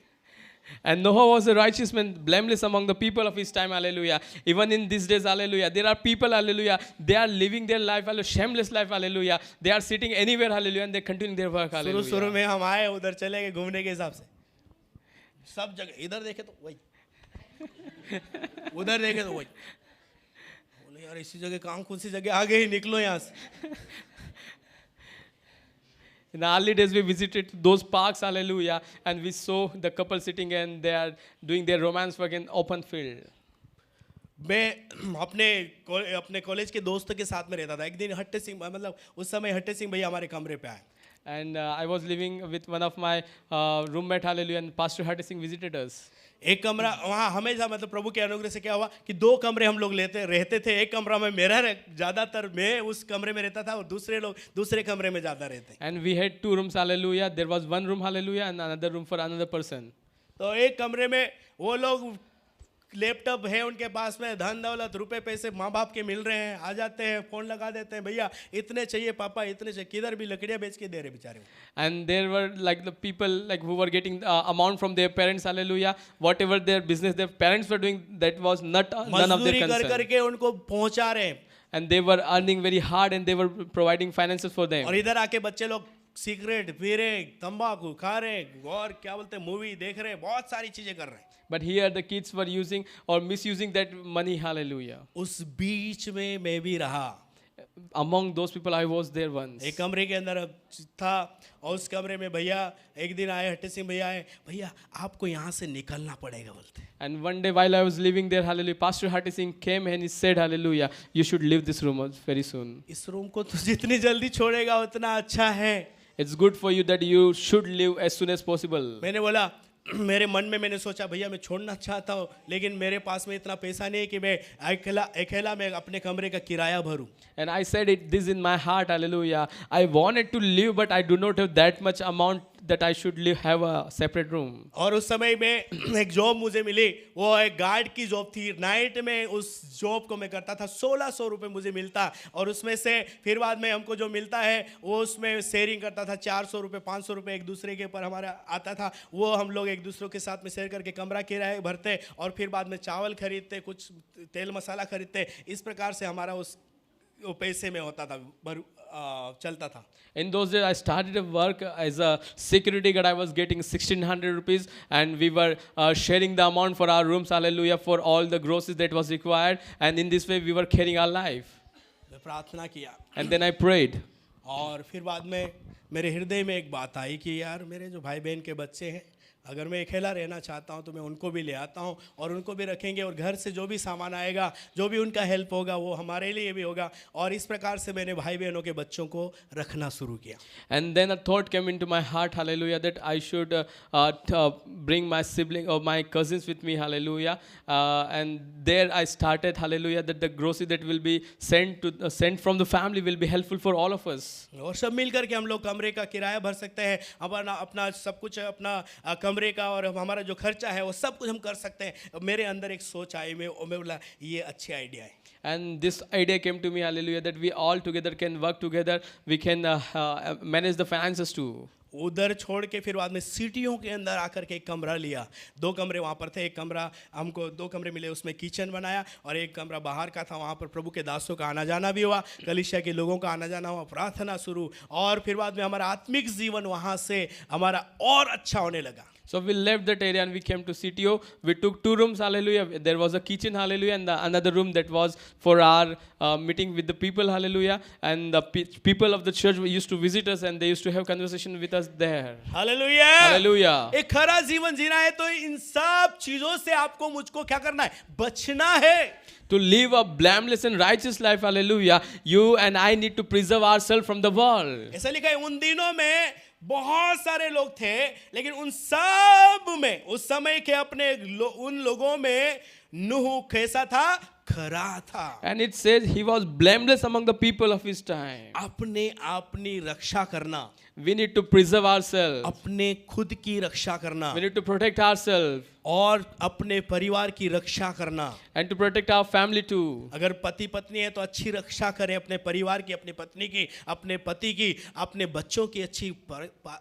And Noah was a righteous man, blameless among the people of his time, hallelujah. Even in these days, hallelujah, there are people, hallelujah, they are living their life, hallelujah, shameless life, hallelujah. They are sitting anywhere, hallelujah, and they continue their work, शुरू शुरू hallelujah. में हम आए, उधर चले गए घूमने के हिसाब से, सब जगह इधर देखे तो वही, उधर देखे तो वही, बोले यार इसी जगह काम, कौन सी जगह आ गई, निकलो यहाँ से। In the early days, we visited those parks, hallelujah, and we saw the couple sitting and they are doing their romance work in open field. मैं अपने कॉलेज के दोस्तों के साथ में रहता था। एक दिन हट्टे सिंह, मतलब उस समय हट्टे सिंह भैया हमारे कमरे पे आए, And I was living with one of my roommate, hallelujah, and Pastor Hatti Singh visited us. एक कमरा वहाँ हमेशा, मतलब प्रभु के अनुग्रह से क्या हुआ कि 2 कमरे हम लोग रहते थे। एक कमरा में मेरा ज़्यादातर मैं उस कमरे में रहता था, और दूसरे लोग दूसरे कमरे में ज़्यादा रहते। And we had 2 rooms, hallelujah. There was one room, hallelujah, and another room for another person. तो एक कमरे में वो लोग, लैपटॉप है उनके पास में, धन दौलत रुपए पैसे माँ बाप के मिल रहे हैं, आ जाते हैं, फोन लगा देते हैं, भैया इतने चाहिए पापा इतने चाहिए, किधर भी लकड़ियाँ बेच के दे रहे बेचारे। And there were like the people like who were getting amount from their parents, hallelujah. Whatever their business their parents were doing, that was not none of their मजदूरी कर concern. करके उनको पहुंचा रहे हैं, And they were earning very hard and they were providing finances for them. और इधर आके बच्चे लोग सिगरेट पी रहे, तंबाकू खा रहे, और क्या बोलते हैं मूवी देख रहे, बहुत सारी चीजें कर रहे हैं। But here the kids were using or misusing that money, hallelujah. उस बीच में मैं भी रहा, Among those people I was there once. एक कमरे के अंदर था, और उस कमरे में भैया एक दिन आए, हट्टे सिंह भैया आए, भैया आपको यहाँ से निकलना पड़ेगा बोलते। And one day while I was living there, hallelujah, Pastor Hatti Singh came and he said, hallelujah, you should leave this room very soon. इस रूम को तो जितनी जल्दी छोड़ेगा उतना अच्छा है। It's good for you that you should leave as soon as possible. मैंने बोला, मेरे मन में मैंने सोचा भैया मैं छोड़ना चाहता हूँ, लेकिन मेरे पास में इतना पैसा नहीं है कि मैं अकेला मैं अपने कमरे का किराया भरूं। And I said it this in my heart, hallelujah. I wanted to leave, but I do not have that much amount that I should live, have a separate room. और उस समय में एक जॉब मुझे मिली, वो एक गार्ड की job थी। नाइट में उस जॉब को मैं करता था, 1600 रुपये मुझे मिलता, और उसमें से फिर बाद में हमको जो मिलता है वो उसमें शेयरिंग करता था। 400 रुपये 500 रुपये एक दूसरे के ऊपर हमारा आता था, वो हम लोग एक दूसरे के साथ में शेयर करके कमरा किराया भरते, और फिर बाद में चावल खरीदते, कुछ तेल मसाला खरीदते। इस प्रकार से हमारा उस पैसे में होता था, चलता था। In those days, I started to work as a security guard. I was getting 1600 rupees, and we were sharing the amount for our rooms, hallelujah, for all the groceries that was required. And in this way, we were carrying our life. मैं प्रार्थना किया, And then I prayed. और फिर बाद में मेरे हृदय में एक बात आई कि यार मेरे जो भाई बहन के बच्चे हैं, अगर मैं अकेला रहना चाहता हूं तो मैं उनको भी ले आता हूं, और उनको भी रखेंगे, और घर से जो भी सामान आएगा, जो भी उनका हेल्प होगा, वो हमारे लिए भी होगा। और इस प्रकार से मैंने भाई बहनों के बच्चों को रखना शुरू किया। And then a thought came into my heart, hallelujah, that I should bring my sibling or my cousins with me, hallelujah. And there I started, hallelujah, that the grocery that will be sent from the family will be helpful for all of us. और सब मिल करके हम लोग कमरे का किराया भर सकते हैं, अपना सब कुछ, अपना कमरे का और हमारा जो खर्चा है वो सब कुछ हम कर सकते हैं। मेरे अंदर एक सोच आई, मैं बोला ये अच्छी आइडिया है। And this idea came to me, hallelujah, that we all together can work together. We can manage the finances too. उधर छोड़ के फिर बाद में सिटियों के अंदर आकर के एक कमरा लिया। 2 कमरे वहाँ पर थे, एक कमरा हमको 2 कमरे मिले, उसमें किचन बनाया, और एक कमरा बाहर का था, वहाँ पर प्रभु के दासों का आना जाना भी हुआ, कलीसिया के लोगों का आना जाना हुआ, प्रार्थना शुरू, और फिर बाद में हमारा आत्मिक जीवन वहाँ से हमारा और अच्छा होने लगा। So we left that area and we came to CTO. We took 2 rooms, hallelujah. There was a kitchen, hallelujah, and another room that was for our meeting with the people, hallelujah. And the people of the church used to visit us and they used to have conversation with us there. Hallelujah Hallelujah. एक खरा जीवन जीना है तो इन सब चीजों से आपको मुझको क्या करना है, बचना है. To live a blameless and righteous life, hallelujah, you and I need to preserve ourselves from the world. ऐसा लिखा है उन दिनों में बहुत सारे लोग थे, लेकिन उन सब में उस समय के उन लोगों में नूह कैसा था, खरा था. And it says he was blameless among the people of his time. अपनी रक्षा करना, We need to preserve ourselves. अपने खुद की रक्षा करना We need to protect ourselves और अपने परिवार की रक्षा करना. and to protect our family too. अगर पति पत्नी है तो अच्छी रक्षा करें अपने परिवार की, अपने पत्नी की, अपने पति की, अपने बच्चों की अच्छी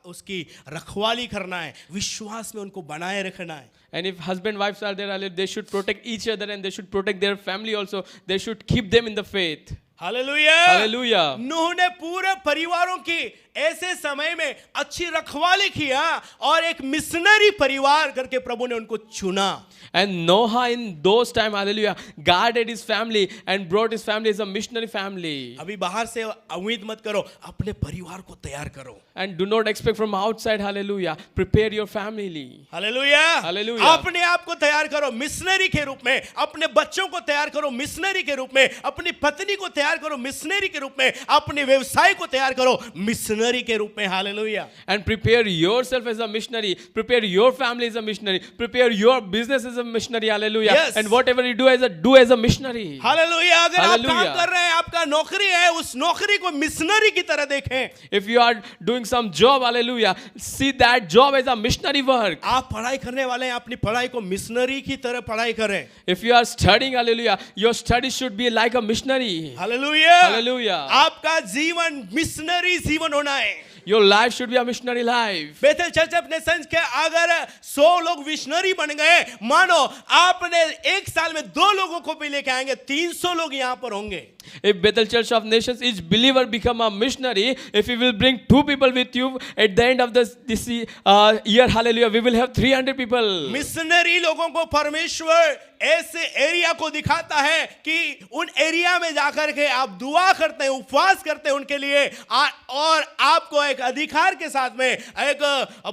उसकी रखवाली करना है, विश्वास में उनको बनाए रखना है. And if husband wives are there, they should protect each other and they should protect their family also. They should keep them in the faith. Hallelujah. Hallelujah. नूह ने पूरे परिवारों की ऐसे समय में अच्छी रखवाली किया और एक मिशनरी परिवार करके प्रभु ने उनको चुना. And Noah in those time, hallelujah, guarded his family and brought his family as a missionary family. अभी बाहर से उम्मीद मत करो, अपने परिवार को तैयार करो. And do not expect from outside, hallelujah. Prepare your family. Hallelujah. Hallelujah. अपने आप को तैयार करो मिशनरी के रूप में, अपने बच्चों को तैयार करो मिशनरी के रूप में, अपनी पत्नी को तैयार करो मिशनरी के रूप में, अपने व्यवसाय को तैयार करो मिशनरी के रूप में. Hallelujah. And prepare yourself as a missionary. Prepare your family as a missionary. Prepare your business as a missionary. Hallelujah. Yes. And whatever you do as a missionary. Hallelujah. अगर आप काम Hallelujah. कर रहे हैं, आपका नौकरी है, उस नौकरी को मिशनरी की तरह देखें. If you are doing some job, hallelujah, see that job as a missionary work. आप पढ़ाई करने वाले हैं, अपनी पढ़ाई को मिशनरी की तरह पढ़ाई करें. If you are studying, hallelujah, your study should be like a missionary. Hallelujah. Hallelujah. आपका जीवन मिशनरी जीवन होना है. Your life should be a missionary life. Bethel church of nations के अगर 100 लोग मिशनरी बन गए, मानो आपने एक साल में 2 लोगों को भी लेके आएंगे, 300 लोग यहाँ पर होंगे. If Bethel Church of Nations, each believer become a missionary, if we will bring 2 people with you at the end of this year, hallelujah, we will have 300 people. Missionary लोगों को परमेश्वर ऐसे एरिया को दिखाता है कि उन एरिया में जाकर के आप दुआ करते हैं, उपवास करते हैं उनके लिए, और आपको एक अधिकार के साथ में, एक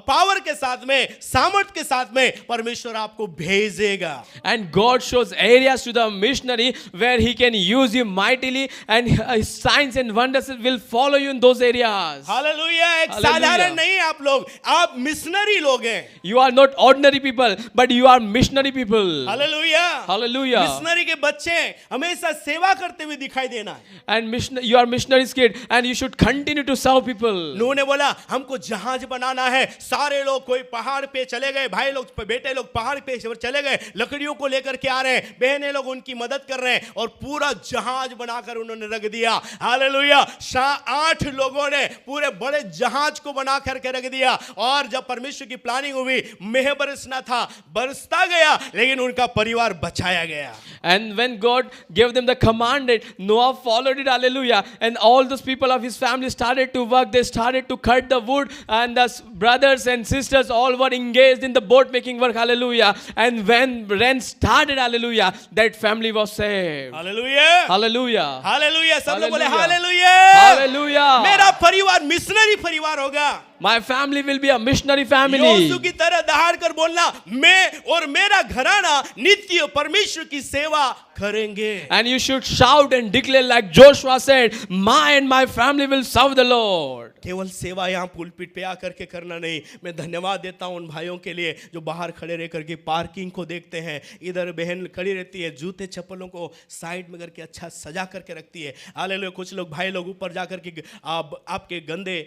पावर के साथ में, सामर्थ के साथ में परमेश्वर आपको भेजेगा. And God shows areas to the missionary where he can use you mightily, and signs and wonders will follow you in those areas. Hallelujah. एक Hallelujah. साधारण नहीं आप लोग, आप मिशनरी लोग हैं. You are not ordinary people, but you are missionary people. Hallelujah. Hallelujah. Missionary के बच्चे हमेशा सेवा करते हुए दिखाई देना है. And you are missionary's kid, and you should continue to serve people. नूह ने बोला हमको जहाज बनाना है. सारे लोग कोई पहाड़ पे चले गए, भाई लोग बेटे लोग पहाड़ पे चले गए, लकड़ियों को लेकर के आ रहे हैं, बहनें लोग उनकी मदद कर रहे हैं, और पूरा जहाज बनाकर उन्होंने रख दिया. हालेलुया. 8 लोगों ने पूरे बड़े जहाज को बना करके रख दिया. और जब परमेश्वर की प्लानिंग हुई, मेह बरसना था, बरसता गया, लेकिन उनका परिवार बचाया गया. And when God gave them the commanded, Noah followed it, hallelujah. And all those people of his family started to work. They started to cut the wood, and the brothers and sisters all were engaged in the boat making work, hallelujah. And when rain started, hallelujah, that family was saved. Hallelujah. Hallelujah. Hallelujah. सब लोग बोले Hallelujah. Hallelujah. Hallelujah. मेरा परिवार missionary परिवार होगा. My family will be a missionary family. यीशु की तरह दहाड़ कर बोलना, मैं और मेरा घराना नित्य परमेश्वर की सेवा करेंगे. And you should shout and declare like Joshua said, my and my family will serve the Lord. केवल सेवा यहाँ पुलपिट पे आकर के करना नहीं. मैं धन्यवाद देता हूँ उन भाइयों के लिए जो बाहर खड़े रह करके पार्किंग को देखते हैं. इधर बहन खड़ी रहती है, जूते चप्पलों को साइड में करके अच्छा सजा करके रखती है. हालेलुया. कुछ लोग भाई लोग ऊपर जा करके आपके गंदे,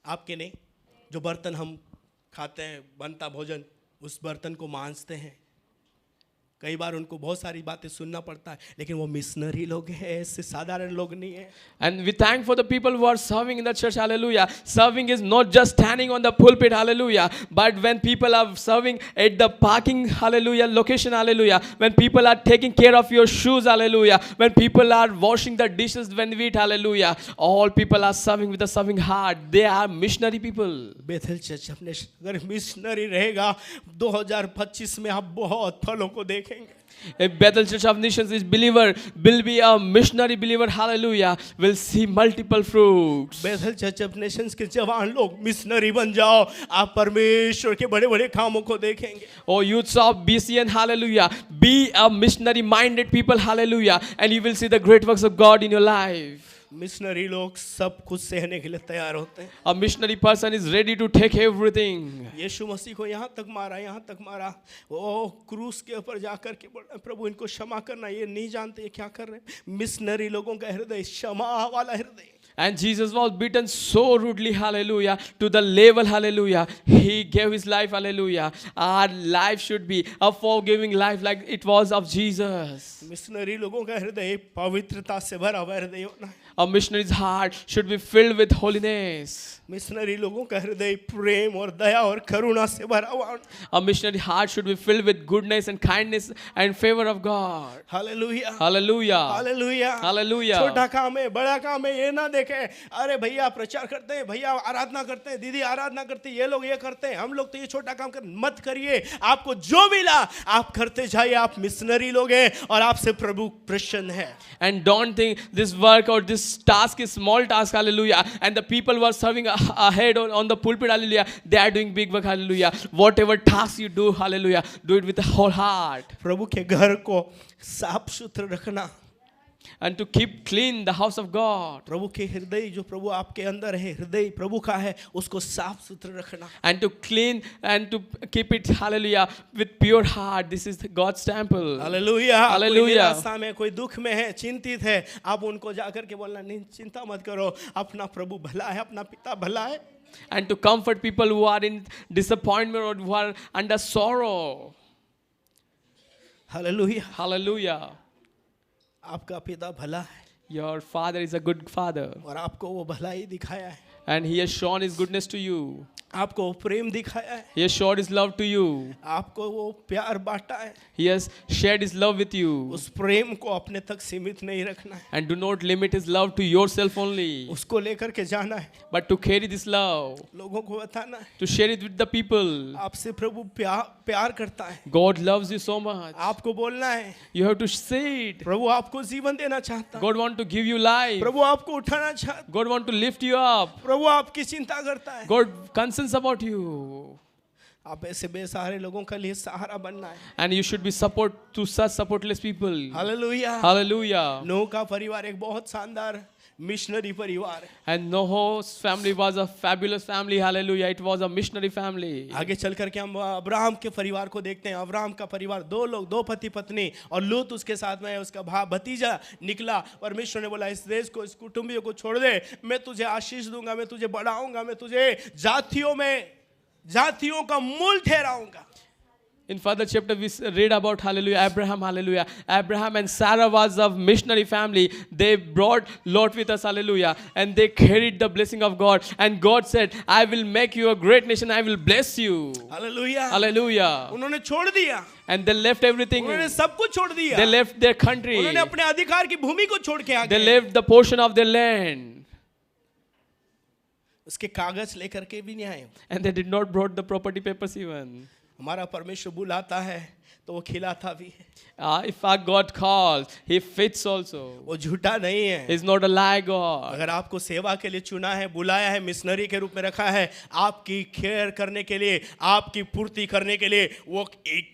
आपके नहीं, जो बर्तन हम खाते हैं, बनता भोजन, उस बर्तन को मांजते हैं. कई बार उनको बहुत सारी बातें सुनना पड़ता है, लेकिन वो मिशनरी लोग हैं, ऐसे साधारण लोग नहीं है। And we thank for the people who are serving in the church, hallelujah. Serving is not just standing on the pulpit, hallelujah, but when people are serving at the parking, hallelujah, location, hallelujah, when people are taking care of your shoes, hallelujah, when people are washing the dishes when we eat, hallelujah, all people are serving with a serving heart. They are missionary people. Bethel church अपने अगर missionary रहेगा 2025 में आप बहुत फलों को देखेंगे। If Bethel Church of Nations is believer, will be a missionary believer, hallelujah, will see multiple fruits. Bethel church of nations के जवान लोग मिशनरी बन जाओ, आप परमेश्वर के बड़े बड़े कामों को देखेंगे। Oh, youths of BCN, hallelujah, be a missionary minded people, hallelujah, and you will see the great works of God in your life. Missionary लोग सब कुछ सहने के लिए तैयार होते हैं। A missionary person is ready to take everything. यीशु मसीह को यहाँ तक मारा, यहाँ तक मारा, वो क्रूस के ऊपर जाकर के बोला प्रभु इनको क्षमा करना, ये नहीं जानते ये क्या कर रहे हैं। मिशनरी लोगों का हृदय क्षमा वाला हृदय। And Jesus was beaten so rudely, hallelujah, to the level, hallelujah, he gave his life, hallelujah. Our life should be a forgiving life like it was of Jesus. Missionary लोगों का हृदय पवित्रता से भरा हुआ हृदय होना है। A missionary's heart should be filled with holiness. Missionary लोगों का हृदय प्रेम और दया और करुणा से भरा हुआ। A missionary heart should be filled with goodness and kindness and favor of God. Hallelujah, Hallelujah. Hallelujah, Hallelujah. छोटा काम है बड़ा काम है ये ना देखे, अरे भैया प्रचार करते हैं, भैया आराधना करते हैं, दीदी आराधना करते हैं, ये लोग ये करते हैं, हम लोग तो ये छोटा काम कर मत करिए। आपको जो मिला आप करते जाइए, आप मिशनरी लोग हैं और आपसे प्रभु प्रसन्न है। And don't think this work or this task is small task, hallelujah, and the people who are serving ahead or on the pulpit, hallelujah, they are doing big work, hallelujah. Whatever task you do, hallelujah, do it with the whole heart. प्रभु के घर को साफ सुथरा रखना, And to keep clean the house of God. प्रभु के हृदय जो प्रभु आपके अंदर है, हृदय प्रभु का है, उसको साफ सुथरा रखना। And to clean and to keep it, hallelujah, with pure heart. This is God's temple. Hallelujah, hallelujah. कोई निराशा में, कोई दुख में है, चिंतित है, आप उनको जाकर के बोलना नहीं चिंता मत करो, अपना प्रभु भला है, अपना पिता भला है। And to comfort people who are in disappointment or who are under sorrow. Hallelujah, Hallelujah. आपका पिता भला है Your father is a good father. और आपको वो भलाई दिखाया है, And he has shown his goodness to you. आपको वो प्रेम दिखाया है, He has showed his love to you. आपको वो प्यार बांटा है। He has shared his love with you. उस प्रेम को अपने तक सीमित नहीं रखना है, And do not limit his love to yourself only, उसको लेकर के जाना है, but to carry this love, लोगों को बताना है to share it with the people. आपसे प्रभु प्यार करता है। God loves you so much. आपको बोलना है You have to say it. प्रभु आपको जीवन देना चाहता है, God wants to give you life. प्रभु आपको उठाना चाहता है, God wants to lift you up. प्रभु आपकी चिंता करता है। God concerns about you. आप ऐसे बेसहारे लोगों के लिए सहारा बनना है। And you should be support to such supportless people. Hallelujah, Hallelujah. नूह का परिवार एक बहुत शानदार मिशनरी परिवार है। And Noah's family was a fabulous family. Hallelujah. It was a missionary family. आगे चल करके हम अब्राहम के परिवार को देखते हैं। अब्राहम का परिवार दो लोग, दो पति पत्नी और लूत उसके साथ में उसका भतीजा निकला। परमेश्वर ने बोला इस देश को, इस कुटुंबियों को छोड़ दे, मैं तुझे आशीष दूंगा, मैं तुझे बढ़ाऊंगा, मैं तुझे जातियों का मूल ठहराऊंगा। In further chapter we read about hallelujah Abraham, hallelujah. Abraham and Sarah was of missionary family. They brought Lot with us, hallelujah, and they carried the blessing of God. And God said, I will make you a great nation, I will bless you. Hallelujah, Hallelujah. उन्होंने छोड़ दिया, And they left everything. उन्होंने सब कुछ छोड़ दिया, They left their country. उन्होंने अपने अधिकार की भूमि को छोड़ के आ They गए, left the portion of their land. उसके कागज लेकर के भी नहीं आए। And they did not brought the property papers even. हमारा परमेश्वर बुलाता है तो वो खिलाता भी है, If our God calls, He fits also. वो झूठा नहीं है। He's not a lie God. अगर आपको सेवा के लिए चुना है, बुलाया है, मिशनरी के रूप में रखा है, आपकी केयर करने के लिए, आपकी पूर्ति करने के लिए वो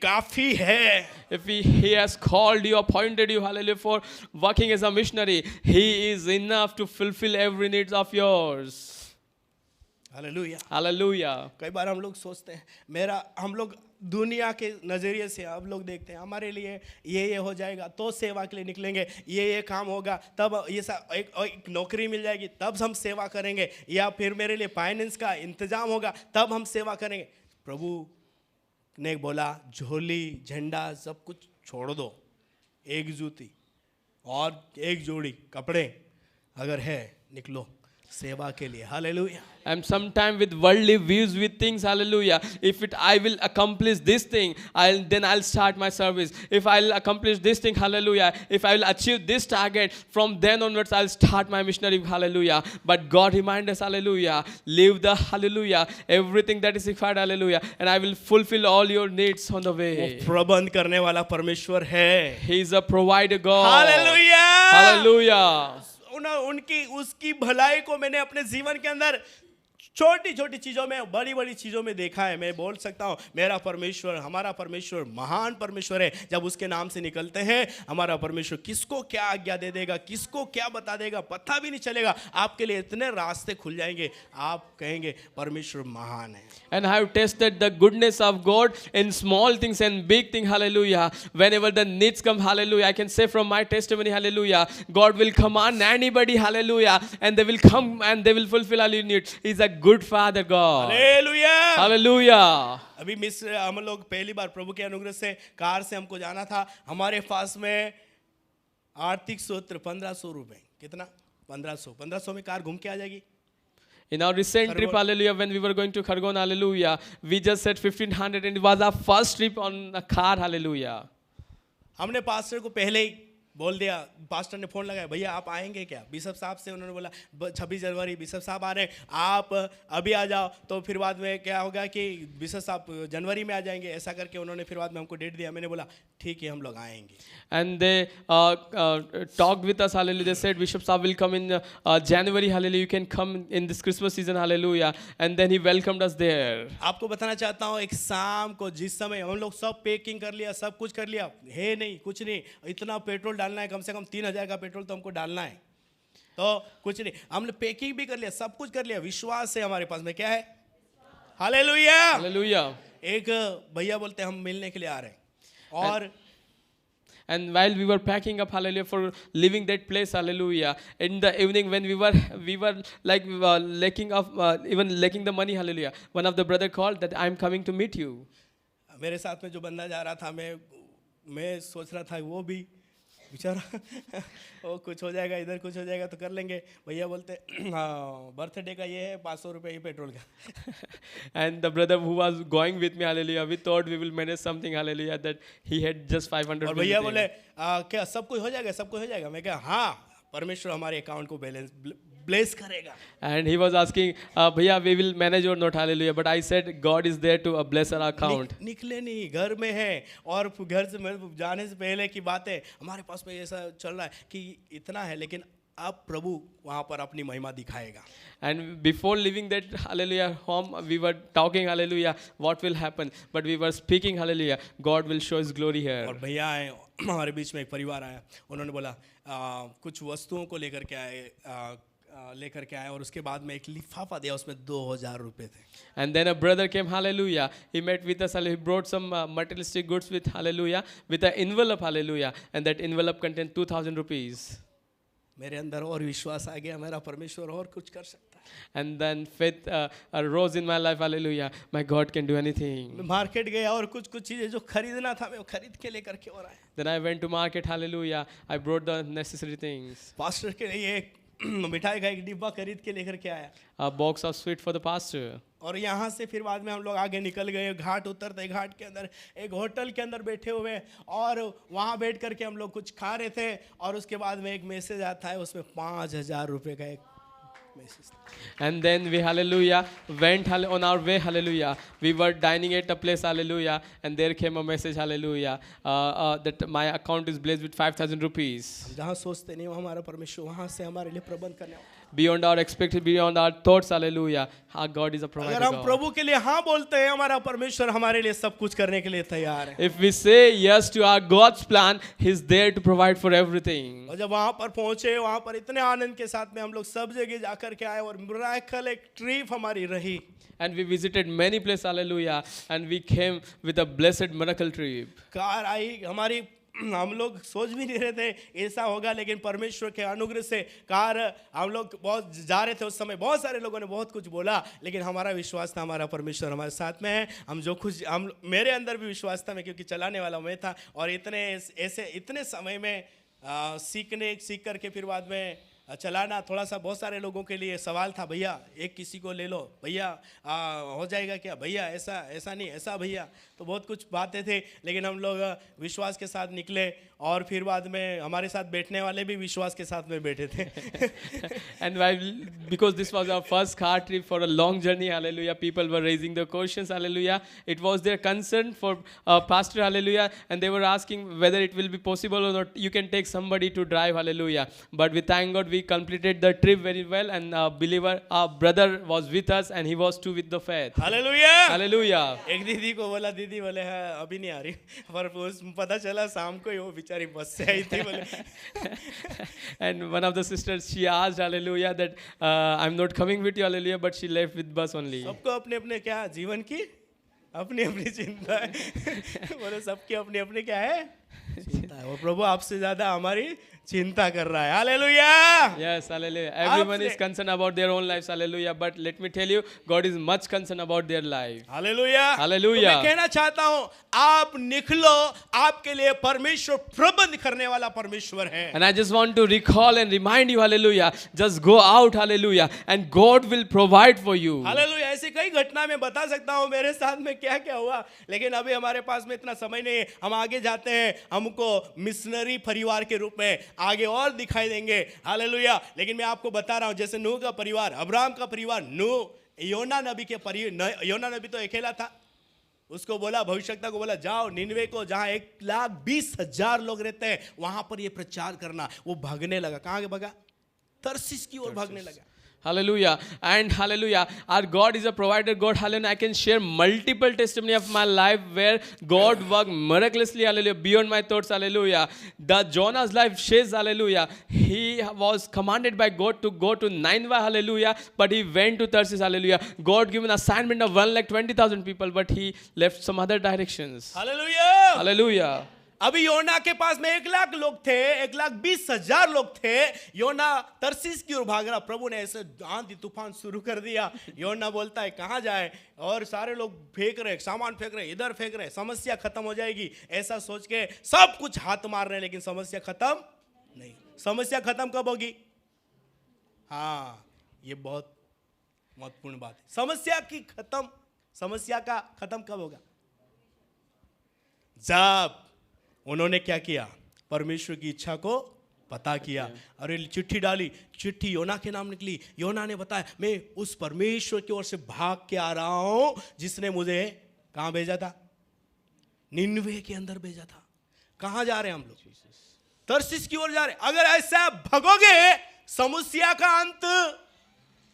काफी है। If he has called you, appointed you, hallelujah, for working as a missionary, He is enough to fulfill every needs of yours. Hallelujah, Hallelujah. कई बार हम लोग सोचते हैं हम लोग दुनिया के नज़रिए से हम लोग देखते हैं हमारे लिए ये हो जाएगा तो सेवा के लिए निकलेंगे, ये काम होगा तब ये एक नौकरी मिल जाएगी तब हम सेवा करेंगे, या फिर मेरे लिए फाइनेंस का इंतजाम होगा तब हम सेवा करेंगे। प्रभु ने बोला झोली झंडा सब कुछ छोड़ दो, एक जूती और एक जोड़ी कपड़े अगर है, निकलो सेवा के लिए। Hallelujah. And sometime with worldly views, with things, hallelujah. If I will accomplish this thing, then I'll start my service. If I'll accomplish this thing, hallelujah. If I will achieve this target, from then onwards I'll start my missionary, hallelujah. But God reminds us, hallelujah. Live the hallelujah, everything that is required, hallelujah. And I will fulfill all your needs on the वो way. प्रबंध करने वाला परमेश्वर है। He is a provider God. Hallelujah. Hallelujah. उनकी उसकी भलाई को मैंने अपने जीवन के अंदर छोटी छोटी चीजों में, बड़ी बड़ी चीजों में देखा है। मैं बोल सकता हूँ मेरा परमेश्वर, हमारा परमेश्वर महान परमेश्वर है। जब उसके नाम से निकलते हैं, हमारा परमेश्वर किसको क्या आज्ञा दे देगा, किसको क्या बता देगा, पता भी नहीं चलेगा। आपके लिए इतने रास्ते खुल जाएंगे, आप कहेंगे परमेश्वर महान है। And I have tested the goodness of God in small things and big things, hallelujah. Whenever the needs come, hallelujah, I can say from my testimony, hallelujah, God will command anybody, hallelujah, and they will come and they will fulfill all your needs. He's a good Father God. Hallelujah. Hallelujah. अभी हम लोग पहली बार प्रभु के अनुग्रह से car से हमको जाना था। हमारे पास में आर्थिक सूत्र 1500 रुपए। कितना? 1500 में कार घूम के आ जाएगी। In our recent trip, hallelujah, when we were going to Khargon, hallelujah, we just said 1500 and it was our first trip on a car, hallelujah. हमने पास्टर को पहले ही बोल दिया, पास्टर ने फोन लगाया, भैया आप आएंगे क्या? बिशप साहब से उन्होंने बोला 26 जनवरी बिशप साहब आ रहे हैं, आप अभी आ जाओ। तो फिर बाद में क्या होगा कि बिशप साहब जनवरी में आ जाएंगे, ऐसा करके उन्होंने फिर बाद में हमको डेट दिया। मैंने बोला ठीक है, हम लोग आएंगे। And they talked with us, hallelujah. They said Bishop Saab will come in January, hallelujah. You can come in this Christmas season, hallelujah. And then he welcomed us there. आपको बताना चाहता हूँ, एक शाम को जिस समय हम लोग सब पैकिंग कर लिया, सब कुछ कर लिया, है नहीं कुछ नहीं, इतना पेट्रोल डालना है, कम से कम 3000 का पेट्रोल तो हमको डालना है, तो कुछ नहीं, हमने पैकिंग भी कर लिया, सब कुछ कर लिया। विश्वास है हमारे पास में, क्या है? हालेलुया। Hallelujah. एक भैया बोलते हैं हम मिलने के लिए आ रहे हैं, और And while we were packing up, hallelujah, for leaving that place, hallelujah, in the evening when we were lacking the money, hallelujah, one of the brother called that I'm coming to meet you. मेरे साथ में जो बंदा जा रहा था, मैं सोच रहा था वो भी बेचारा वो कुछ हो जाएगा, इधर कुछ हो जाएगा तो कर लेंगे। भैया बोलते हाँ बर्थडे का ये है 500 रुपये ये पेट्रोल का। And the brother who was going with me, hallelujah, we thought we will manage something, hallelujah, that he had just 500. और भैया बोले क्या सब कुछ हो जाएगा, सब कुछ हो जाएगा? मैं कहा हाँ, परमेश्वर हमारे अकाउंट को ब्लेस करेगा। And he was asking, भैया we will manage or not, hallelujah, but I said God is there to bless our account. निकले नहीं, घर में है, और घर से जाने से पहले की बात है, हमारे पास में ऐसा चल रहा है कि इतना है, लेकिन अब प्रभु वहाँ पर अपनी महिमा दिखाएगा। And before leaving that, hallelujah, home, we were talking, hallelujah, what will happen, but we were speaking, hallelujah, God will show His glory here. और भैया आए, हमारे बीच में एक परिवार आया, उन्होंने बोला कुछ वस्तुओं को लेकर के आए और उसके बाद में एक लिफाफा दिया, उसमें 2000 रुपए थे। And then a brother came, hallelujah, he met with us, he brought some materialistic goods with, hallelujah, with an envelope, hallelujah, and that envelope contained 2000 rupees. मेरे अंदर और विश्वास आ गया, मेरा परमेश्वर और कुछ कर सकता है। And then faith arose in my life, hallelujah, my God can do anything. मैं मार्केट गया और कुछ चीजें जो खरीदना था मैं वो खरीद के लेकर के और आया। Then I went to market, hallelujah, I brought the necessary things. Pastor के लिए एक मिठाई का एक डिब्बा खरीद के लेकर के आया, A box of sweet for the pastor. और यहाँ से फिर बाद में हम लोग आगे निकल गए, घाट उतरते, घाट के अंदर एक होटल के अंदर बैठे हुए, और वहाँ बैठ करके हम लोग कुछ खा रहे थे, और उसके बाद में एक मैसेज आता है, उसमें 5000 रुपये का एक message. And then we, hallelujah, went on our way, hallelujah. We were dining at a place, hallelujah, and there came a message, hallelujah, that my account is blessed with 5000 rupees. जहाँ सोचते नहीं वो हमारा परमेश्वर वहाँ से हमारे लिए प्रबंध करने वाला। Beyond our expected, beyond our thoughts, hallelujah. Our God is a provider. अगर हम God. प्रभु के लिए हाँ बोलते हैं, हमारा परमेश्वर हमारे लिए सब कुछ करने के लिए तैयार है। If we say yes to our God's plan, He's there to provide for everything. और जब वहाँ पर पहुँचे, वहाँ पर इतने आनंद के साथ में हम लोग सब जगह जाकर के आए, और मिरेकल एक ट्रिप हमारी रही। And we visited many places, hallelujah, and we came with a blessed miracle trip. Car आई हमारी हम लोग सोच भी नहीं रहे थे ऐसा होगा, लेकिन परमेश्वर के अनुग्रह से कार हम लोग बहुत जा रहे थे उस समय, बहुत सारे लोगों ने बहुत कुछ बोला, लेकिन हमारा विश्वास था हमारा परमेश्वर हमारे साथ में है। हम जो कुछ हम मेरे अंदर भी विश्वास था, मैं क्योंकि चलाने वाला मैं था, और इतने समय में सीख करके फिर बाद में चलाना थोड़ा सा बहुत सारे लोगों के लिए सवाल था। भैया एक किसी को ले लो, भैया हो जाएगा क्या, भैया ऐसा नहीं ऐसा, भैया तो बहुत कुछ बातें थे, लेकिन हम लोग विश्वास के साथ निकले, और फिर बाद में हमारे साथ बैठने वाले भी विश्वास के साथ में बैठे थे। And while, because this was our first car trip for a long journey, hallelujah, people were raising the questions, hallelujah. It was their concern for pastor, hallelujah, and they were asking whether it will be possible or not. You can take somebody to drive, hallelujah. But we thank God we completed the trip very well, and our brother was with us, and he was too with the faith. Hallelujah, Hallelujah. एक दीदी को बोला, दीदी बोले है अभी नहीं आ रही, पर पता चला शाम को ही वो बेचारी बस से आई थी बोले। And one of the sisters, she asked, hallelujah, that I'm not coming with you, hallelujah, but she left with bus only. सबको अपने अपने क्या जीवन की अपनी अपनी चिंता है। बोले सबकी अपनी अपनी क्या है चिंता है, वो प्रभु आपसे ज्यादा हमारी चिंता कर रहा है। Hallelujah. Yes, hallelujah. Everyone is concerned about their own lives, hallelujah. But let me tell you, God is much concerned about their life. Hallelujah, hallelujah. तो मैं कहना चाहता हूँ आप निकलो, आपके लिए परमेश्वर प्रबंध करने वाला परमेश्वर है। And I just want to recall and remind you, hallelujah, just go out, hallelujah, and God will provide for you. Hallelujah. ऐसी कई घटना मैं बता सकता हूँ मेरे साथ में क्या क्या हुआ, लेकिन अभी हमारे पास में इतना समय नहीं है। हम आगे जाते हैं, हमको मिशनरी परिवार के रूप में आगे और दिखाई देंगे। हालेलुया। लेकिन मैं आपको बता रहा हूं, जैसे नूह का परिवार, अब्राहम का परिवार, नूह योना नबी के योना नबी तो अकेला था, उसको बोला, भविष्यवक्ता को बोला, जाओ निनवे को जहां 1,20,000 लोग रहते हैं वहां पर ये प्रचार करना। वो भागने लगा, कहां भागा? तरसीस की ओर भागने लगा। Hallelujah. And hallelujah, our God is a provider God. Hallelujah. I can share multiple testimony of my life where God worked miraculously, hallelujah, beyond my thoughts. Hallelujah. The Jonah's life says, hallelujah, he was commanded by God to go to Nineveh, hallelujah, but he went to Tarsus, hallelujah. God gave an assignment of 1,20,000 people, but he left some other directions. Hallelujah. Hallelujah. अभी योना के पास में 1,00,000 लोग थे, 1,20,000 लोग थे। योना तरसीस की ओर भाग रहा, प्रभु ने ऐसे आंधी तूफान शुरू कर दिया। योना बोलता है कहाँ जाए, और सारे लोग फेंक रहे, सामान फेंक रहे, इधर फेंक रहे, समस्या खत्म हो जाएगी ऐसा सोच के सब कुछ हाथ मार रहे, लेकिन समस्या खत्म नहीं। समस्या खत्म कब होगी? हाँ, ये बहुत महत्वपूर्ण बात है। समस्या का खत्म कब होगा? जब उन्होंने क्या किया? परमेश्वर की इच्छा को पता किया। अरे चिट्ठी डाली, चिट्ठी योना के नाम निकली। योना ने बताया, मैं उस परमेश्वर की ओर से भाग के आ रहा हूं जिसने मुझे कहां भेजा था? निनवे के अंदर भेजा था। कहां जा रहे हैं हम लोग? तरसीस की ओर जा रहे हैं। अगर ऐसा भागोगे, समस्या का अंत,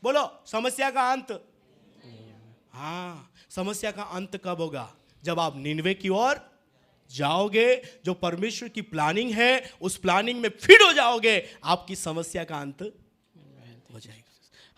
बोलो समस्या का अंत। हाँ, समस्या का अंत कब होगा? जब आप निनवे की ओर जाओगे, जो परमेश्वर की प्लानिंग है उस प्लानिंग में फिट हो जाओगे, आपकी समस्या का अंत हो जाएगा।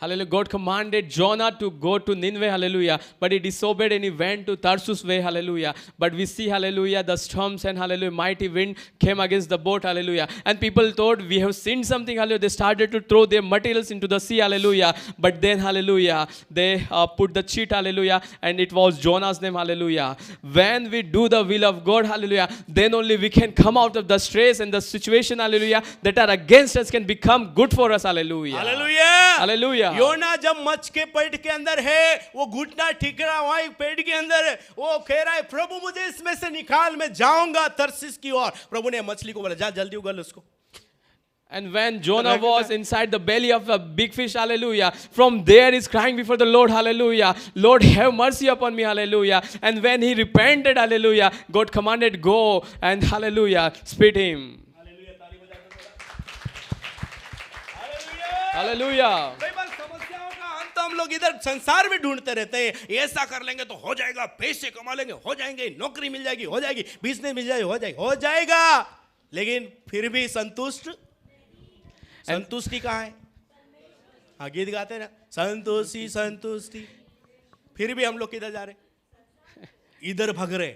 Hallelujah. God commanded Jonah to go to Nineveh, hallelujah, but he disobeyed and he went to Tarsus way, hallelujah. But we see, hallelujah, the storms and hallelujah, mighty wind came against the boat, hallelujah. And people thought we have seen something, hallelujah. They started to throw their materials into the sea, hallelujah. But then, hallelujah, they put the cheat, hallelujah, and it was Jonah's name, hallelujah. When we do the will of God, hallelujah, then only we can come out of the stress and the situation, hallelujah, that are against us can become good for us, hallelujah. Hallelujah, Hallelujah. योना जब मच्छ के पेट के अंदर है, वो घुटना ठीक रहा वहीं पेट के अंदर है, वो कह रहा है प्रभु मुझे इसमें से निकाल, मैं जाऊंगा तरसीस की ओर। प्रभु ने मछली को बोला, जा जल्दी उगल उसको। And when Jonah was inside the belly of a big fish, hallelujah, from there he's crying before the Lord, hallelujah, Lord have mercy upon me, hallelujah. And when he repented, hallelujah, God commanded go and hallelujah, spit him. Hallelujah. कई बार समस्याओं का अंत हम लोग इधर संसार में ढूंढते रहते हैं। ऐसा कर लेंगे तो हो जाएगा, पैसे कमा लेंगे, हो जाएंगे, नौकरी मिल जाएगी, हो जाएगी, बिजनेस मिल जाएगी, हो जाएगा, लेकिन फिर भी संतुष्टि कहाँ है? हाँ, गीत गाते हैं ना, संतुष्टि। फिर भी हम लोग किधर जा रहे? इधर भाग रहे।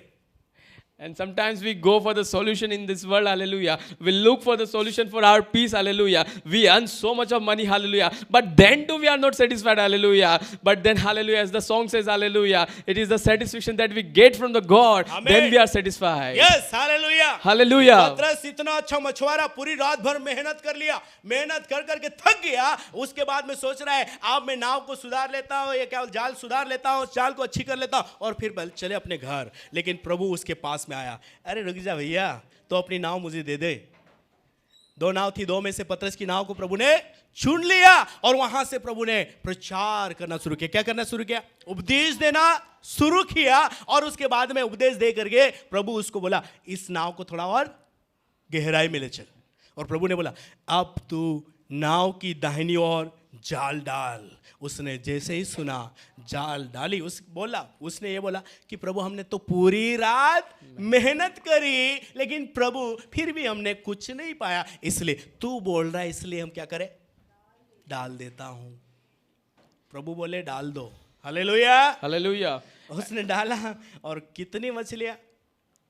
And sometimes we go for the solution in this world, hallelujah. We look for the solution for our peace, hallelujah. We earn so much of money, hallelujah. But then too we are not satisfied, hallelujah. But then, hallelujah, as the song says, hallelujah, it is the satisfaction that we get from the God, Amen. then we are satisfied. Yes hallelujah Hallelujah. पतरस इतना अच्छा मछुआरा पूरी रात भर मेहनत कर लिया, मेहनत कर करके थक गया। उसके बाद में सोच रहा है अब मैं नाव को सुधार लेता हूँ, ये क्या जाल सुधार लेता हूँ, चाल को अच्छी कर लेता हूँ और फिर चले अपने घर। लेकिन प्रभु उसके पास में आया, अरे रुक जा भैया, तो अपनी नाव मुझे दे दे। दो नाव थी, दो में से पतरस की नाव को प्रभु ने चुन लिया और वहां से प्रभु ने प्रचार करना शुरू किया। क्या करना शुरू किया? उपदेश देना शुरू किया। और उसके बाद में उपदेश दे करके प्रभु उसको बोला इस नाव को थोड़ा और गहराई में ले चल। और प्रभु ने बोला अब तू नाव की दाहिनी ओर जाल डाल। उसने जैसे ही सुना जाल डाली, उसने ये बोला कि प्रभु हमने तो पूरी रात मेहनत करी, लेकिन प्रभु फिर भी हमने कुछ नहीं पाया, इसलिए तू बोल रहा है इसलिए हम क्या करें? डाल देता हूं। प्रभु बोले डाल दो। Hallelujah hallelujah. उसने डाला और कितनी मछलियां,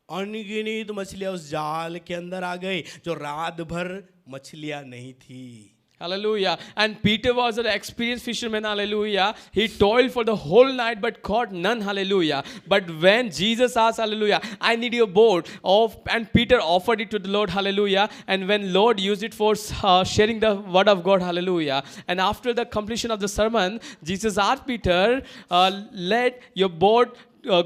अनगिनत मछलियां उस जाल के अंदर आ गई जो रात भर मछलियां नहीं थी। Hallelujah. And Peter was an experienced fisherman. Hallelujah. He toiled for the whole night but caught none. Hallelujah. But when Jesus asked, hallelujah, I need your boat. And Peter offered it to the Lord. Hallelujah. And when Lord used it for sharing the word of God. Hallelujah. And after the completion of the sermon, Jesus asked Peter, let your boat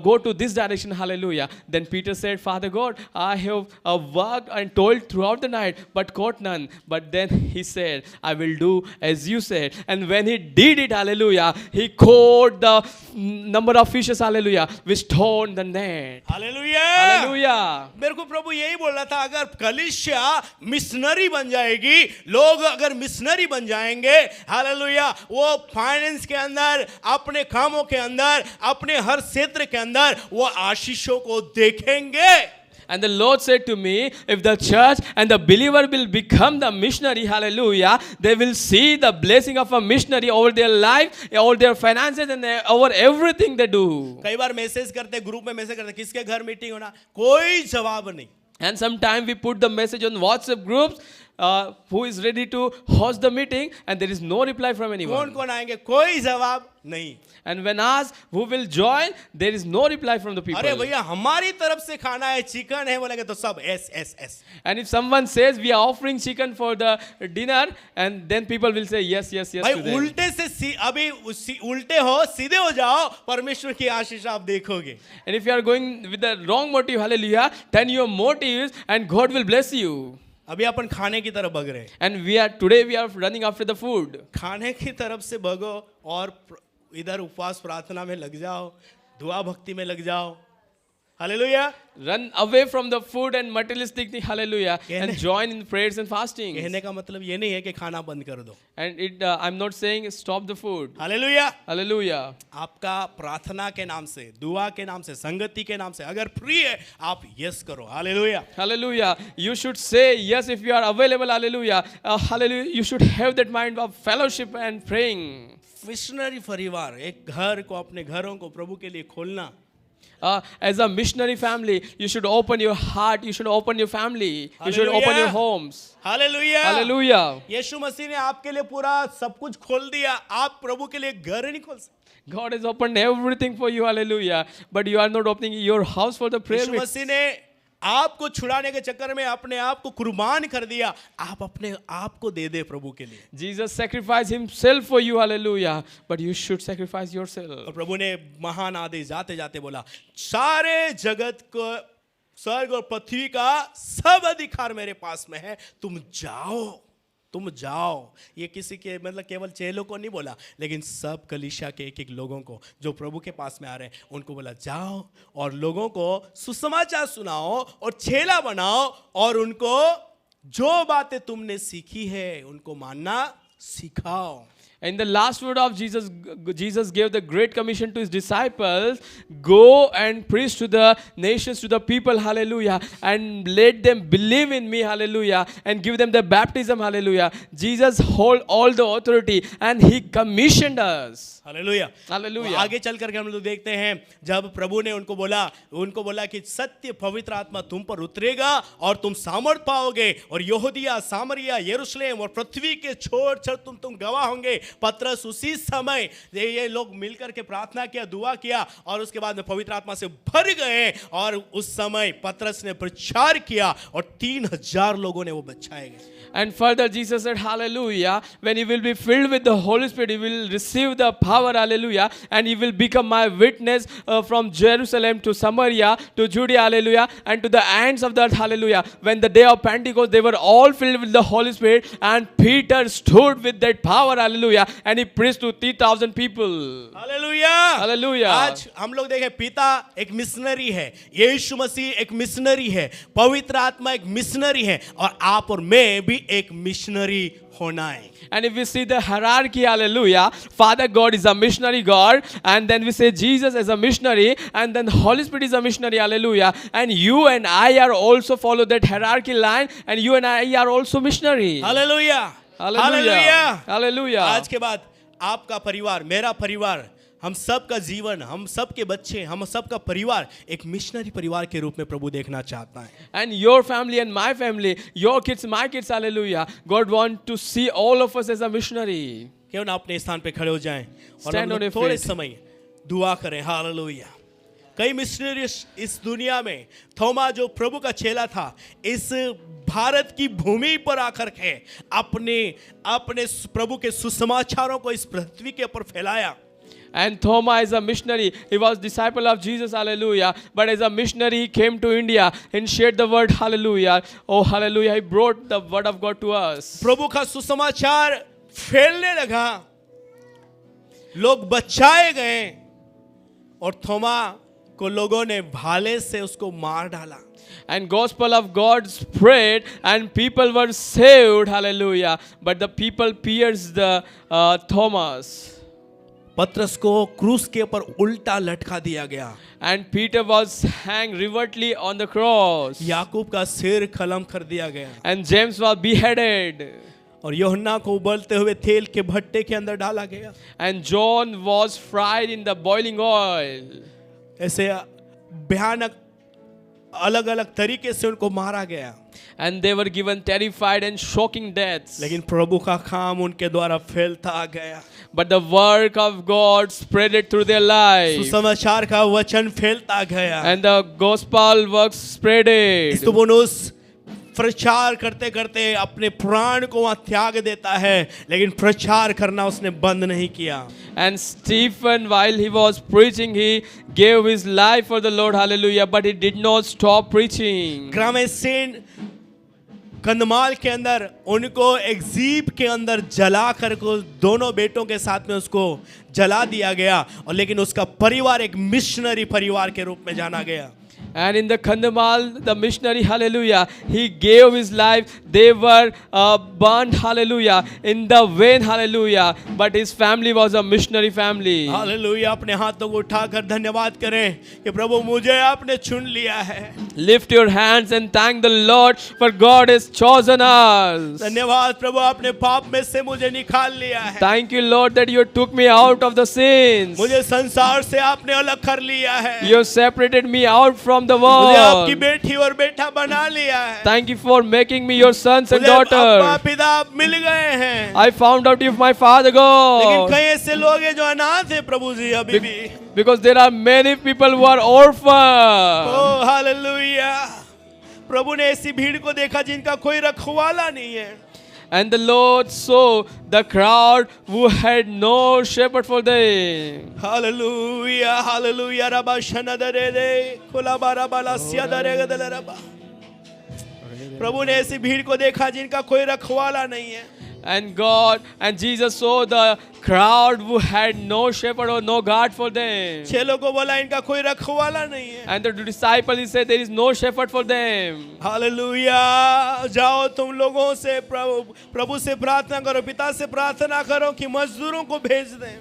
go to this direction. Hallelujah. Then Peter said, Father God, I have worked and toiled throughout the night but caught none. But then he said, I will do as you said. And when he did it, hallelujah, he caught the number of fishes, hallelujah, which torn the net. Hallelujah. Hallelujah. मेरे को प्रभु यही बोल रहा था, अगर कलीसिया missionary बन जाएगी, लोग अगर मिशनरी बन जाएंगे, हालेलुया, वो फाइनेंस के अंदर, अपने कामों के अंदर, अपने हर क्षेत्र के अंदर वो आशीषों को देखेंगे। And the Lord said to me, if the church and the believer will become the missionary, hallelujah, they will see the blessing of a missionary over their life, over their finances and over everything they do. कई बार message करते, group में message करते, किसके घर meeting होना, कोई जवाब नहीं। And sometimes we put the message on WhatsApp groups, who is ready to host the meeting, and there is no reply from anyone. कौन कौन आएंगे, कोई जवाब नहीं। And when asked who will join, there is no reply from the people. अरे भैया हमारी तरफ से खाना है, चिकन है बोलेंगे तो सब S S S. And if someone says we are offering chicken for the dinner, and then people will say yes, yes, yes. भाई To them. उल्टे से अभी उल्टे हो, सीधे हो जाओ, परमेश्वर की आशीष आप देखोगे। And if you are going with the wrong motive, hallelujah, then your motives and God will bless you. अभी अपन खाने की तरफ भाग रहे हैं। And today we are running after the food. खाने की तरफ से भगो और इधर उपवास प्रार्थना में लग जाओ, दुआ भक्ति में लग जाओ। Hallelujah. Run away from the food and materialistic thing, hallelujah, and join in prayers and fasting. कहने का मतलब ये नहीं है कि खाना बंद कर दो। And I'm not saying stop the food. Hallelujah. Hallelujah. आपका प्रार्थना के नाम से, दुआ के नाम से, संगति के नाम से अगर फ्री है, आप यस करो। Hallelujah. Hallelujah. You should say yes if you are available. Hallelujah. Hallelujah. You should have that mind of fellowship and praying. Missionary परिवार, एक घर को, अपने घरों को प्रभु के लिए खोलना। As a missionary family, you should open your heart. You should open your family. You should open your homes. Hallelujah. Hallelujah. यीशु मसीह ने आपके लिए पूरा सब कुछ खोल दिया, आप प्रभु के लिए घर नहीं खोल सकते। God has opened everything for you. Hallelujah. But you are not opening your house for the prayer. यीशु मसीह ने आपको छुड़ाने के चक्कर में अपने आप को कुर्बान कर दिया, आप अपने आप को दे दे प्रभु के लिए। Jesus sacrificed himself for you. Hallelujah. But you should sacrifice yourself. और प्रभु ने महान आदेश जाते जाते बोला, सारे जगत को, स्वर्ग और पृथ्वी का सब अधिकार मेरे पास में है, तुम जाओ, तुम जाओ। ये किसी के मतलब केवल चेलों को नहीं बोला, लेकिन सब कलीसिया के एक एक लोगों को जो प्रभु के पास में आ रहे हैं, उनको बोला जाओ और लोगों को सुसमाचार सुनाओ और चेला बनाओ और उनको जो बातें तुमने सीखी है उनको मानना सिखाओ। In the last word of Jesus, Jesus gave the great commission to his disciples, go and preach to the nations, to the people, hallelujah, and let them believe in me, hallelujah, and give them the baptism, hallelujah. Jesus hold all the authority and he commissioned us. Hallelujah Hallelujah. आगे चल करके हम लोग देखते हैं जब प्रभु ने उनको बोला कि सत्य पवित्र आत्मा तुम पर उतरेगा और तुम सामर्थ पाओगे और यहूदिया सामरिया यरूशलेम और पृथ्वी के छोर छोर तुम गवाह होंगे। पतरस उसी समय ये लोग मिलकर के प्रार्थना किया, दुआ किया और उसके बाद में पवित्र आत्मा से भर गए और उस समय पतरस ने प्रचार किया और 3000 लोगों ने वो बचाए गए। And further Jesus said, hallelujah, when you will be filled with the Holy Spirit, you will receive the power, hallelujah, and you will become my witness from Jerusalem to Samaria to Judea, hallelujah, and to the ends of the earth, hallelujah. When the day of Pentecost, they were all filled with the Holy Spirit, and Peter stood with that power, hallelujah, and he preached to 3,000 people. Hallelujah Hallelujah. आज हम लोग देखें पिता एक missionary है, यीशु मसीह एक missionary है, पवित्र आत्मा एक मिशनरी है और आप और मैं भी एक मिशनरी होना है। And if we see the hierarchy, hallelujah, Father God is a missionary God, and then we say Jesus is a missionary, and then Holy Spirit is a missionary, hallelujah, and you and I are also follow that hierarchy line, and you and I are also missionary. Hallelujah Hallelujah. Hallelujah. आज के बाद आपका परिवार, मेरा परिवार, हम सब का जीवन, हम सब के बच्चे, हम सब का परिवार एक मिशनरी परिवार के रूप में प्रभु देखना चाहता है। And your family and my family, your kids, my kids, hallelujah. God want to see all of us as a missionary. क्यों ना अपने स्थान पे खड़े हो जाएं और Stand हम on लोग your थोड़े feet. समय दुआ करें। हालेलुया। कई मिशनरी इस दुनिया में, थोमा जो प्रभु का चेला था, इस भारत की भूमि पर आकर के अपने प्रभु के सुसमाचारों को इस पृथ्वी के ऊपर फैलाया। And Thomas is a missionary. He was disciple of Jesus, hallelujah. But as a missionary, he came to India and shared the word, hallelujah. Oh, hallelujah. He brought the word of God to us. प्रभु का सुसमाचार फैलने लगा, लोग बचाए गए और थोमा को लोगों ने भाले से उसको मार डाला। And gospel of God spread and people were saved, hallelujah. But the people pierced the Thomas. पतरस को क्रूस के ऊपर उल्टा लटका दिया गया। And Peter was hanged revertly on the cross. याकूब का सिर कलम कर दिया गया And James was beheaded. और यूहन्ना को उबलते हुए तेल के भट्टे के अंदर डाला गया। And John was fried in the boiling oil. ऐसे भयानक अलग अलग तरीके से उनको मारा गया। And they were given terrified and shocking deaths. लेकिन प्रभु का काम उनके द्वारा फैलता गया। But the work of God spread it through their life. सुसमाचार का वचन फैलता गया। And the gospel works spread it. स्तुवनुस प्रचार करते करते अपने प्राण को वहां त्याग देता है, लेकिन प्रचार करना उसने बंद नहीं किया। And Stephen, while he was preaching, he gave his life for the Lord, hallelujah, but he did not stop preaching. ग्रामेसेन Kandhamal के अंदर उनको एक जीप के अंदर जला कर को दोनों बेटों के साथ में उसको जला दिया गया, और लेकिन उसका परिवार एक मिशनरी परिवार के रूप में जाना गया। And in the Kandhamal, the missionary, hallelujah, he gave his life. They were burned, hallelujah, in the vein, hallelujah. But his family was a missionary family. Hallelujah. अपने हाथों को उठाकर धन्यवाद करें कि प्रभु मुझे आपने चुन लिया है। Lift your hands and thank the Lord, for God has chosen us. धन्यवाद प्रभु, आपने पाप में से मुझे निकाल लिया है। Thank you, Lord, that you took me out of the sins. मुझे संसार से आपने अलग कर लिया है। You separated me out from the मुझे आपकी world. बेटी और बेटा बना लिया है। Thank you for making me your sons and मुझे अब्बा daughters. पिता मिल गए हैं। I found out you my Father लेकिन God. कई ऐसे लोग हैं जो अनाथ हैं प्रभु जी अभी भी। Because there are many people who are orphans. ओ हालेलुया। प्रभु ने ऐसी भीड़ को देखा जिनका कोई रखवाला नहीं है। And the Lord saw the crowd who had no shepherd for them. Hallelujah hallelujah. Rava शनदरे they Cola बारा बाला सिया दरे गदले रबा। प्रभु ने ऐसी भीड़ को देखा जिनका कोई रखवाला नहीं है. And God and Jesus saw the crowd who had no shepherd or no guard for them. चेलों को बोला इनका कोई रखवाला नहीं है. And the disciples, he said, there is no shepherd for them. Hallelujah. जाओ तुम लोगों से प्रभु से प्रार्थना करो, पिता से प्रार्थना करो कि मजदूरों को भेज दें.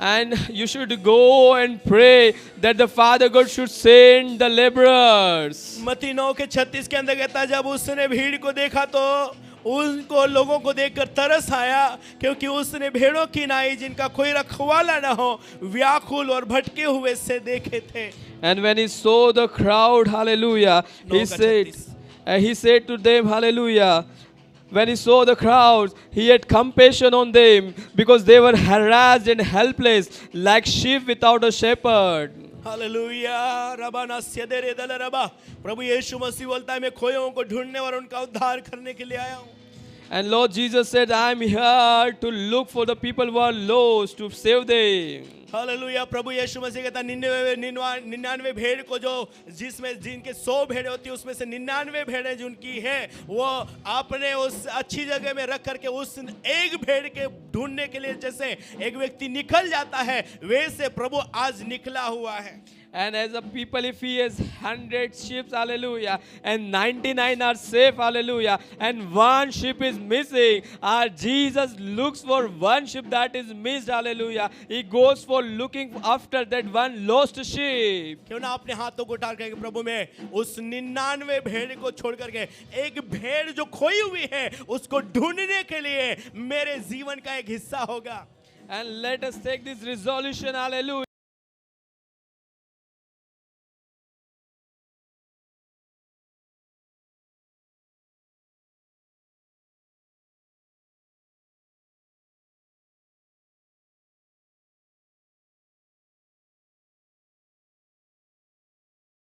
And you should go and pray that the Father God should send the laborers. मत्ती 9:36 के अंदर कहता है जब उसने भीड़ को देखा तो उनको लोगों को देखकर तरस आया, क्योंकि उसने भेड़ों की नाई जिनका कोई रखवाला न हो व्याकुल और भटके हुए से देखे थे. And when he saw the crowd, hallelujah, he said to them, hallelujah, when he saw the crowds, he had compassion on them because they were harassed and helpless like sheep without a shepherd. Hallelujah. रबा नस्य दे रे दल रबा. प्रभु यीशु मसीह बोलता है मैं खोयों को ढूंढने और उनका उद्धार करने के लिए आया हूँ. And Lord Jesus said, I am here to look for the people who are lost, to save them. Hallelujah. प्रभु यीशु मसीह कहता 99 भेड़ को जो जिनके 100 भेड़े होती है उसमें से 99 भेड़ें जिनकी है वो आपने उस अच्छी जगह में रख करके उस एक भेड़ के ढूंढने के लिए जैसे एक व्यक्ति निकल जाता है वैसे प्रभु आज निकला हुआ है. And as a people, if he has 100 sheep, hallelujah, and 99 are safe, hallelujah, and one sheep is missing, our Jesus looks for one sheep that is missed, hallelujah. He goes for looking after that one lost sheep. क्यों ना अपने हाथों को उठा करके प्रभु में उस 99 भेड़ को छोड़ करके एक भेड़ जो खोई हुई है उसको ढूंढने के लिए मेरे जीवन का एक हिस्सा होगा. And let us take this resolution, hallelujah.